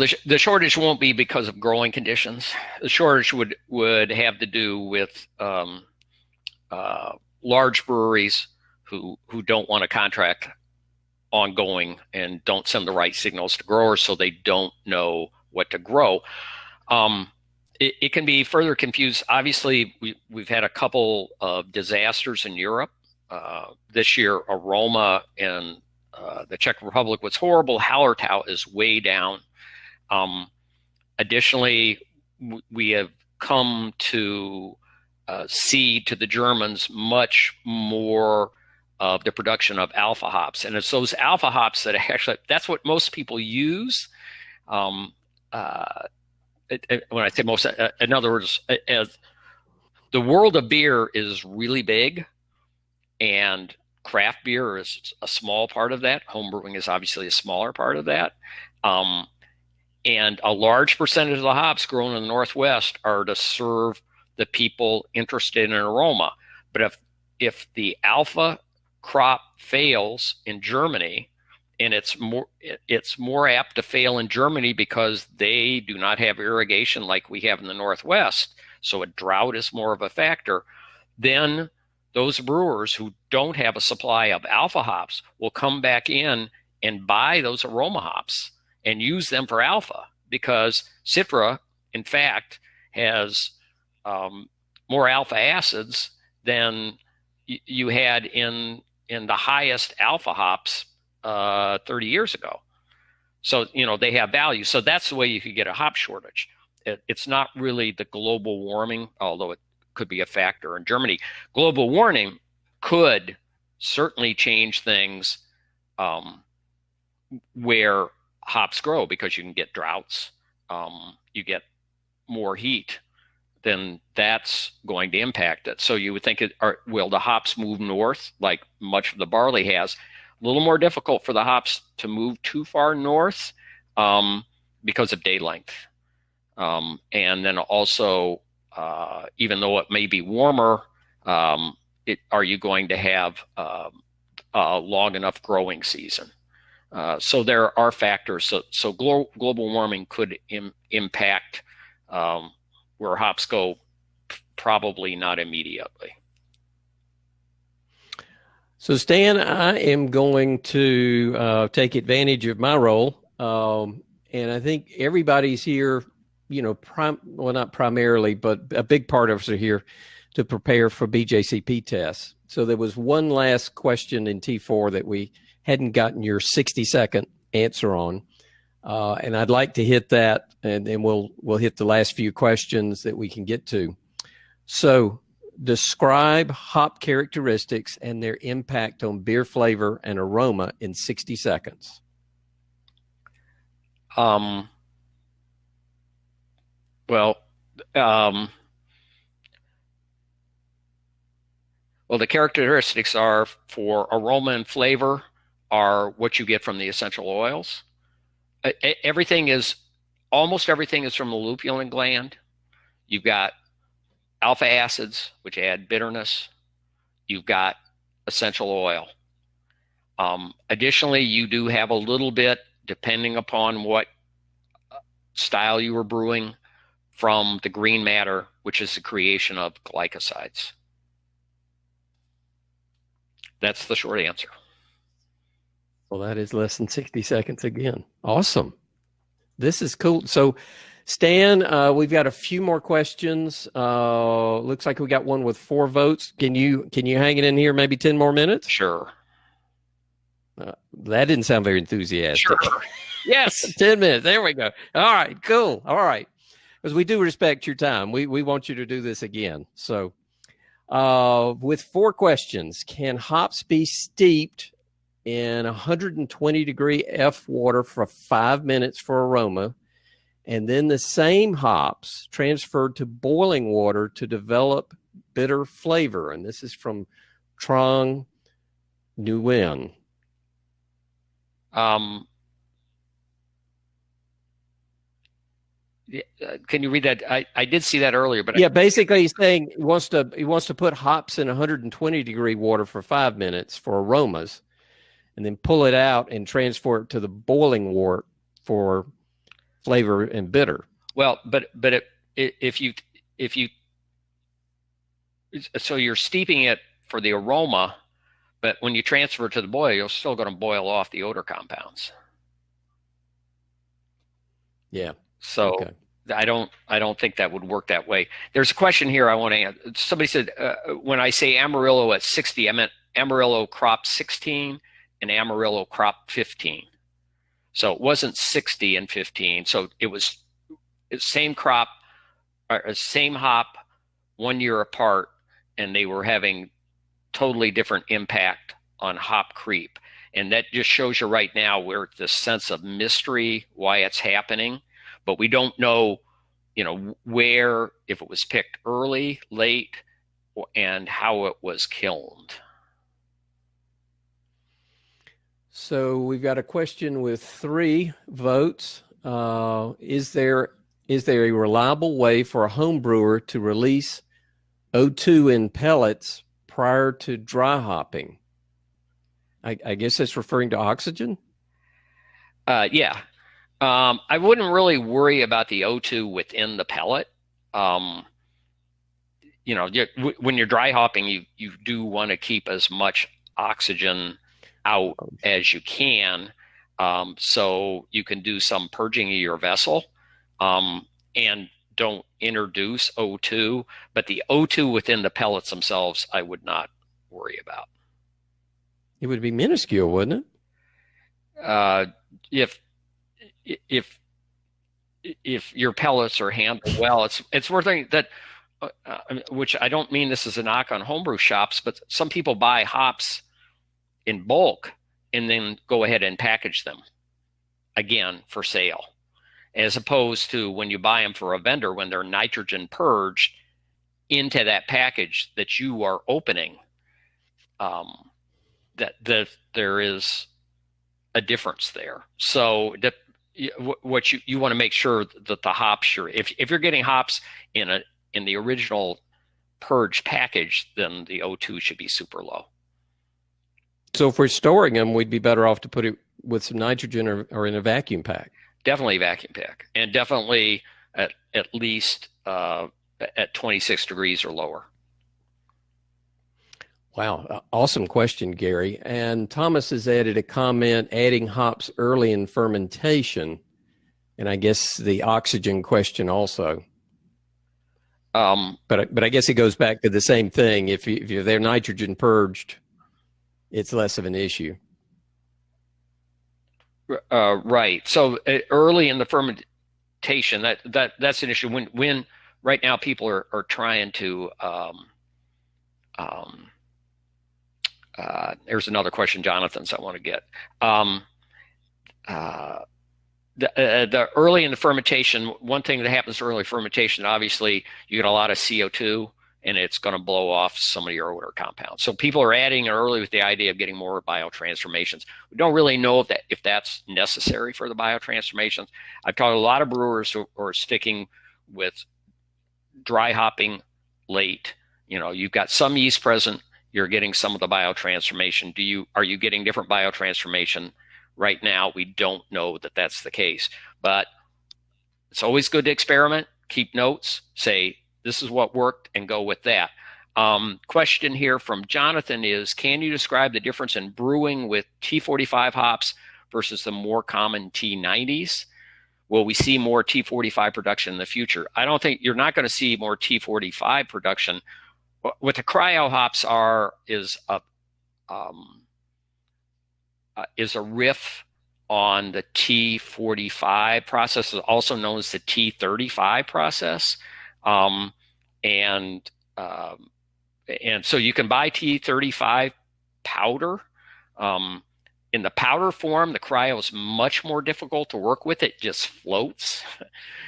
the shortage won't be because of growing conditions. The shortage would have to do with large breweries who don't want to contract ongoing and don't send the right signals to growers, so they don't know what to grow. It can be further confused. Obviously, we've had a couple of disasters in Europe. This year, Aroma in the Czech Republic was horrible. Hallertau is way down. Additionally, we have come to cede to the Germans much more of the production of alpha hops. And it's those alpha hops that actually, that's what most people use. When I say most, in other words, as the world of beer is really big, and craft beer is a small part of that. Homebrewing is obviously a smaller part of that. And a large percentage of the hops grown in the Northwest are to serve the people interested in aroma. But if the alpha crop fails in Germany, and it's more apt to fail in Germany because they do not have irrigation like we have in the Northwest, so a drought is more of a factor, then those brewers who don't have a supply of alpha hops will come back in and buy those aroma hops and use them for alpha, because Citra, in fact, has more alpha acids than you had in the highest alpha hops 30 years ago. So, they have value. So that's the way you could get a hop shortage. It's not really the global warming, although it could be a factor in Germany. Global warming could certainly change things where hops grow, because you can get droughts, you get more heat, then that's going to impact it. So you would think, will the hops move north like much of the barley has? A little more difficult for the hops to move too far north because of day length. And then also, even though it may be warmer, are you going to have a long enough growing season? So there are factors. So global warming could impact where hops go, probably not immediately. So Stan, I am going to take advantage of my role, and I think everybody's here, well, not primarily, but a big part of us are here to prepare for BJCP tests. So there was one last question in T4 that we hadn't gotten your 60-second answer on, and I'd like to hit that, and then we'll hit the last few questions that we can get to. So describe hop characteristics and their impact on beer flavor and aroma in 60 seconds. Well, um, well, the characteristics are for aroma and flavor are what you get from the essential oils. Everything is almost everything is from the lupulin gland. You've got alpha acids, which add bitterness. You've got essential oil. Additionally, you do have a little bit, depending upon what style you were brewing, from the green matter, which is the creation of glycosides. That's the short answer. Well, that is less than 60 seconds again. Awesome. This is cool. So, Stan, we've got a few more questions. Looks like we got one with 4 votes. Can you hang it in here maybe 10 more minutes? Sure. That didn't sound very enthusiastic. Sure. Yes. 10 minutes. There we go. All right, cool. All right. Because we do respect your time. We want you to do this again. So with 4 questions, can hops be steeped in 120 degree F water for 5 minutes for aroma, and then the same hops transferred to boiling water to develop bitter flavor? And this is from Trong Nguyen. Can you read that? I did see that earlier, but yeah, basically he's saying he wants to put hops in 120 degree water for 5 minutes for aromas, and then pull it out and transfer it to the boiling water for flavor and bitter. Well, but if you so you're steeping it for the aroma, but when you transfer it to the boil, you're still going to boil off the odor compounds. Yeah. So okay. I don't think that would work that way. There's a question here I want to answer. Somebody said when I say Amarillo at 60, I meant Amarillo crop 16 and Amarillo crop 15. So it wasn't 60 and 15. So it was same crop, or same hop, 1 year apart, and they were having totally different impact on hop creep. And that just shows you right now where the sense of mystery, why it's happening. But we don't know, where, if it was picked early, late, and how it was kilned. So we've got a question with 3 votes. Is there a reliable way for a home brewer to release O2 in pellets prior to dry hopping? I guess that's referring to oxygen? Yeah. I wouldn't really worry about the O2 within the pellet. When you're dry hopping, you do want to keep as much oxygen out as you can, so you can do some purging of your vessel, and don't introduce O2. But the O2 within the pellets themselves, I would not worry about. It would be minuscule, wouldn't it? If your pellets are handled well, it's worth thinking that, which I don't mean this as a knock on homebrew shops, but some people buy hops in bulk and then go ahead and package them again for sale, as opposed to when you buy them for a vendor, when they're nitrogen purged into that package that you are opening, that there is a difference there. So what you want to make sure that the hops, if you're getting hops in the original purged package, then the O2 should be super low. So if we're storing them, we'd be better off to put it with some nitrogen or in a vacuum pack. Definitely vacuum pack, and definitely at least at 26 degrees or lower. Wow. Awesome question, Gary. And Thomas has added a comment, adding hops early in fermentation. And I guess the oxygen question also. But I guess it goes back to the same thing. If they're nitrogen purged, it's less of an issue. Right. So early in the fermentation, that's an issue. When right now people are trying to there's another question, Jonathan, so I want to get. the early in the fermentation, one thing that happens early fermentation, obviously you get a lot of CO2 and it's going to blow off some of your odor compounds. So people are adding it early with the idea of getting more biotransformations. We don't really know if that's necessary for the biotransformations. I've talked to a lot of brewers who are sticking with dry hopping late. You know, you've got some yeast present, you're getting some of the biotransformation. Are you getting different biotransformation? Right now, we don't know that that's the case, but it's always good to experiment, keep notes, say, this is what worked, and go with that. Question here from Jonathan is, can you describe the difference in brewing with T45 hops versus the more common T90s? Will we see more T45 production in the future? I don't think you're not going to see more T45 production. What the cryo hops is a riff on the T45 process, also known as the T35 process. And so you can buy T35 powder. In the powder form, the cryo is much more difficult to work with. It just floats.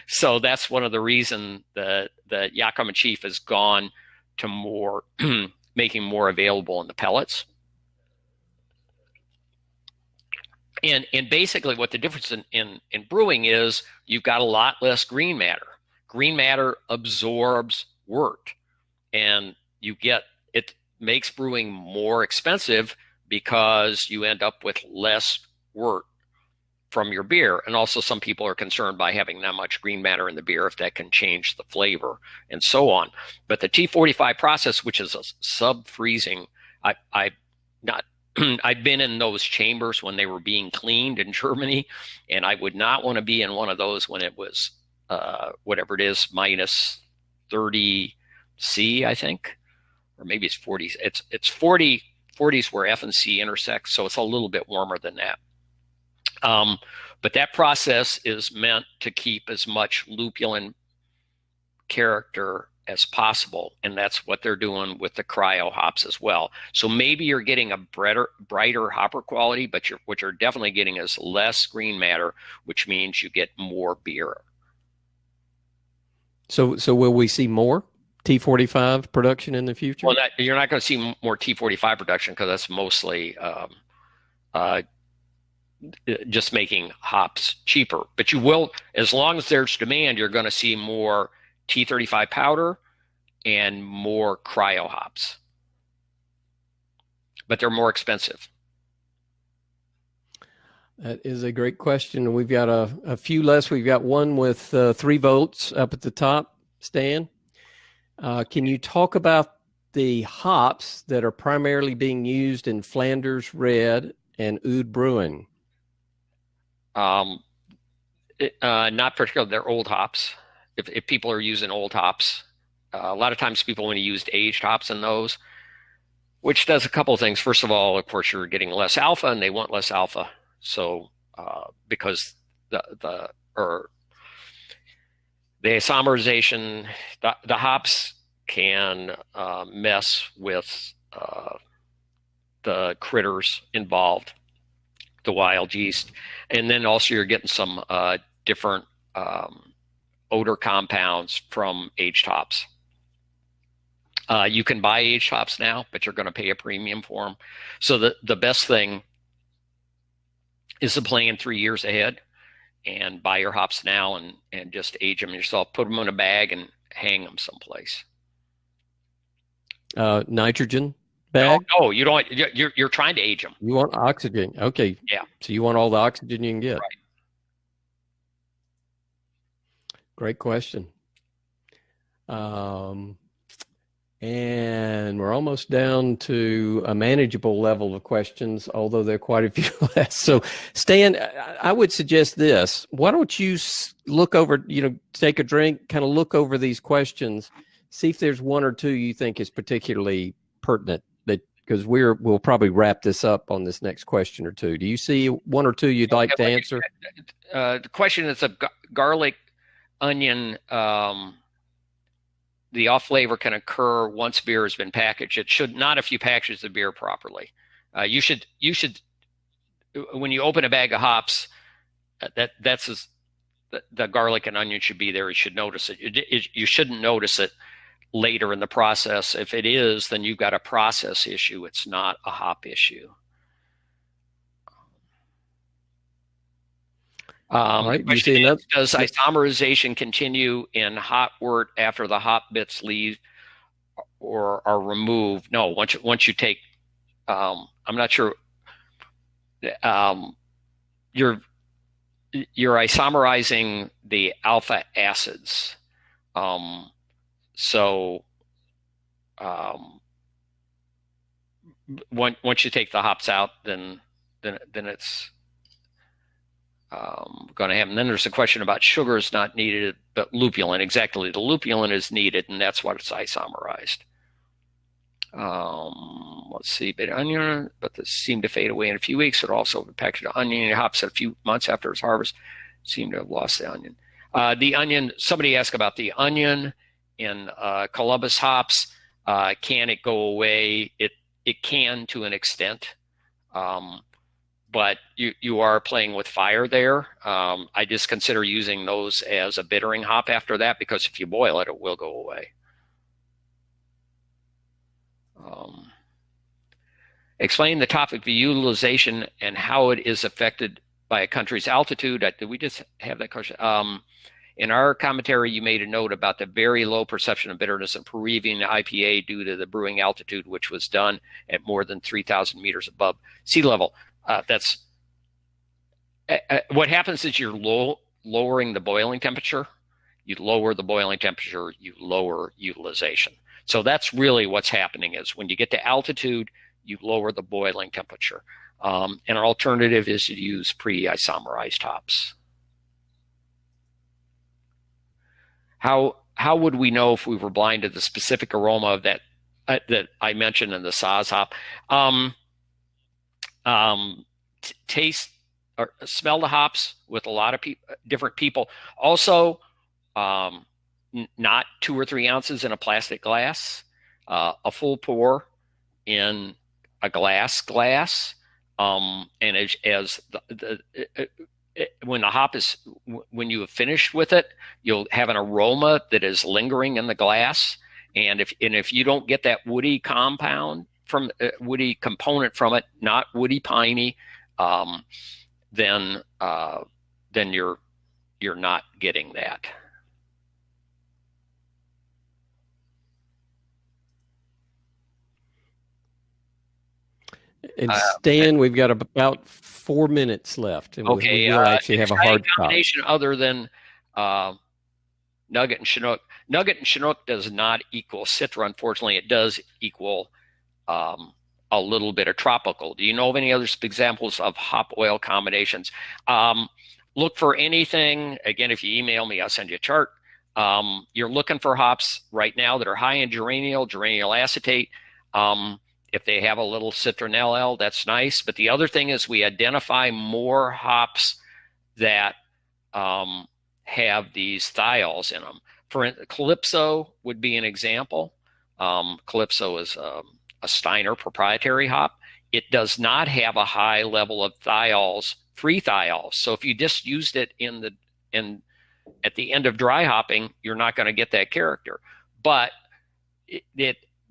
So that's one of the reasons that Yakima Chief has gone to more making more available in the pellets. And basically what the difference in brewing is, you've got a lot less green matter. Green matter absorbs wort, and it makes brewing more expensive because you end up with less wort from your beer. And also some people are concerned by having that much green matter in the beer, if that can change the flavor and so on. But the T45 process, which is a sub-freezing, I've been in those chambers when they were being cleaned in Germany, and I would not want to be in one of those when it was whatever it is, minus 30 C, I think, or maybe it's 40. It's 40. 40s where F and C intersect, so it's a little bit warmer than that. But that process is meant to keep as much lupulin character as possible, and that's what they're doing with the cryo hops as well. So maybe you're getting a brighter hopper quality, but what you're definitely getting is less green matter, which means you get more beer. So will we see more T45 production in the future? Well, you're not going to see more T45 production because that's mostly just making hops cheaper. But you will, as long as there's demand, you're going to see more T35 powder and more cryo hops. But they're more expensive. That is a great question. We've got a few less. We've got one with 3 votes up at the top. Stan, can you talk about the hops that are primarily being used in Flanders Red and Oud Brewing? Not particularly. They're old hops. If people are using old hops, a lot of times people want to use aged hops in those, which does a couple of things. First of all, of course, you're getting less alpha, and they want less alpha. So because the isomerization, the hops can mess with the critters involved, the wild yeast. And then also you're getting some different odor compounds from aged hops. You can buy aged hops now, but you're going to pay a premium for them. So the best thing is to plan 3 years ahead and buy your hops now and just age them yourself. Put them in a bag and hang them someplace. Nitrogen bag? No, you don't. You're trying to age them. You want oxygen. Okay. Yeah. So you want all the oxygen you can get. Right. Great question. And we're almost down to a manageable level of questions, although there are quite a few less. So, Stan, I would suggest this. Why don't you look over, take a drink, kind of look over these questions, see if there's one or two you think is particularly pertinent, because we'll probably wrap this up on this next question or two. Do you see one or two you'd like to answer? The question is of garlic, onion, the off flavor can occur once beer has been packaged. It should not if you package the beer properly. You should when you open a bag of hops, that's the garlic and onion should be there. You should notice it. You shouldn't notice it later in the process. If it is, then you've got a process issue. It's not a hop issue. Right. Does isomerization continue in hot wort after the hop bits leave or are removed? No, once you take, I'm not sure. You're isomerizing the alpha acids. So once you take the hops out, then it's going to happen. Then there's a question about sugar is not needed, but lupulin. Exactly, the lupulin is needed, and that's what it's isomerized. Let's see, but onion, but this seemed to fade away in a few weeks. It also impacted the onion hops a few months after its harvest. Seemed to have lost the onion. The onion. Somebody asked about the onion in Columbus hops. Can it go away? It can to an extent. But you are playing with fire there. I just consider using those as a bittering hop after that, because if you boil it, it will go away. Explain the topic of utilization and how it is affected by a country's altitude. Did we just have that question? In our commentary, you made a note about the very low perception of bitterness in Peruvian IPA due to the brewing altitude, which was done at more than 3,000 meters above sea level. That's what happens is you're lowering the boiling temperature. You lower the boiling temperature, you lower utilization. So that's really what's happening is when you get to altitude, you lower the boiling temperature. And our alternative is to use pre-isomerized hops. How would we know if we were blind to the specific aroma of that I mentioned in the Saz hop? Taste or smell the hops with a lot of different people. Also, not 2 or 3 ounces in a plastic glass, a full pour in a glass. And when the hop is, when you have finished with it, you'll have an aroma that is lingering in the glass. And if you don't get that woody compound from woody component from it, not woody piney, then you're not getting that. And Stan, we've got about 4 minutes left, and okay, we will actually have a hard combination other than Nugget and Chinook. Nugget and Chinook does not equal Citra. Unfortunately, it does equal a little bit of tropical. Do you know of any other examples of hop oil combinations? Look for anything. Again, if you email me, I'll send you a chart. You're looking for hops right now that are high in geraniol acetate. If they have a little citronellal, that's nice. But the other thing is we identify more hops that have these thiols in them. For Calypso would be an example. Calypso is a Steiner proprietary hop. It does not have a high level of thiols, free thiols. So if you just used it at the end of dry hopping, you're not going to get that character. But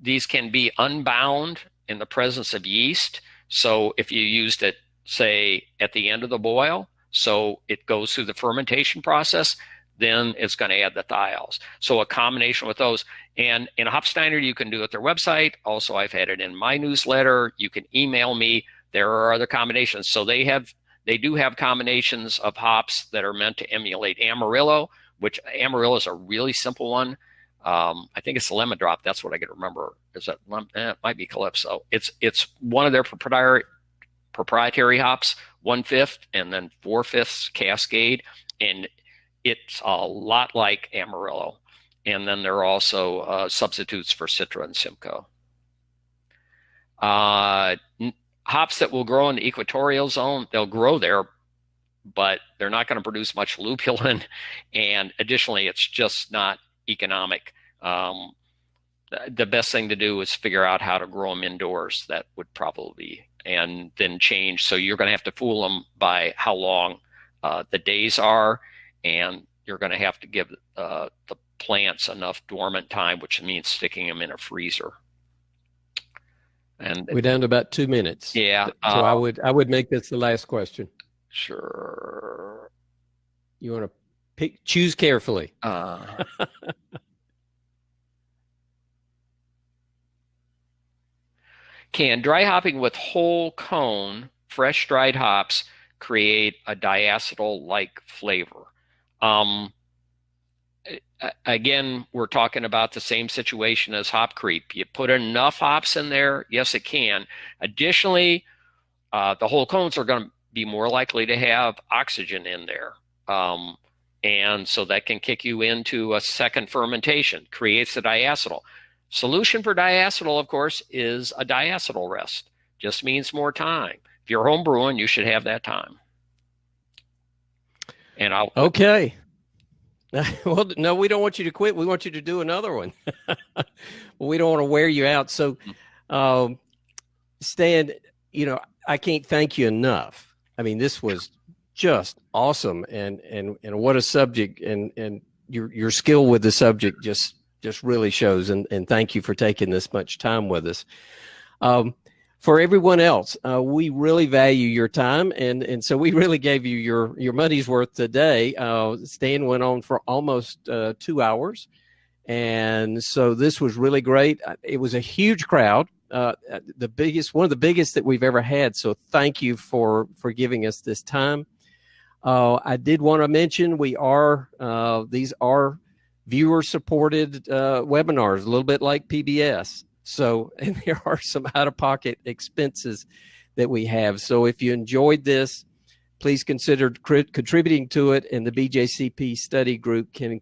these can be unbound in the presence of yeast. So if you used it, say, at the end of the boil, so it goes through the fermentation process, then it's going to add the thiols. So a combination with those. And in Hopsteiner, you can do it at their website. Also, I've had it in my newsletter. You can email me. There are other combinations. So they do have combinations of hops that are meant to emulate Amarillo, which Amarillo is a really simple one. I think it's Lemon Drop. That's what I can remember. Is that it might be Calypso. It's one of their proprietary hops, 1/5 and then 4/5 Cascade, and it's a lot like Amarillo. And then there are also substitutes for Citra and Simcoe. Hops that will grow in the equatorial zone, they'll grow there, but they're not going to produce much lupulin. And additionally, it's just not economic. The best thing to do is figure out how to grow them indoors. That would probably be, and then change. So you're going to have to fool them by how long the days are, and you're going to have to give the plants enough dormant time, which means sticking them in a freezer. And we're down to about 2 minutes. Yeah. So I would make this the last question. Sure. You want to choose carefully. Can dry hopping with whole cone, fresh dried hops, create a diacetyl-like flavor? Again, we're talking about the same situation as hop creep. You put enough hops in there, yes, it can. Additionally, the whole cones are going to be more likely to have oxygen in there. And so that can kick you into a second fermentation, creates a diacetyl. Solution for diacetyl, of course, is a diacetyl rest. Just means more time. If you're home brewing, you should have that time. And okay. Well, no, we don't want you to quit. We want you to do another one. We don't want to wear you out. So, Stan, I can't thank you enough. I mean, this was just awesome, and what a subject, and your skill with the subject just really shows. And thank you for taking this much time with us. For everyone else, we really value your time, and so we really gave you your money's worth today. Stan went on for almost 2 hours, and so this was really great. It was a huge crowd, one of the biggest that we've ever had. So thank you for giving us this time. I did want to mention these are viewer-supported webinars, a little bit like PBS. So, and there are some out-of-pocket expenses that we have. So if you enjoyed this, please consider contributing to it, and the BJCP study group can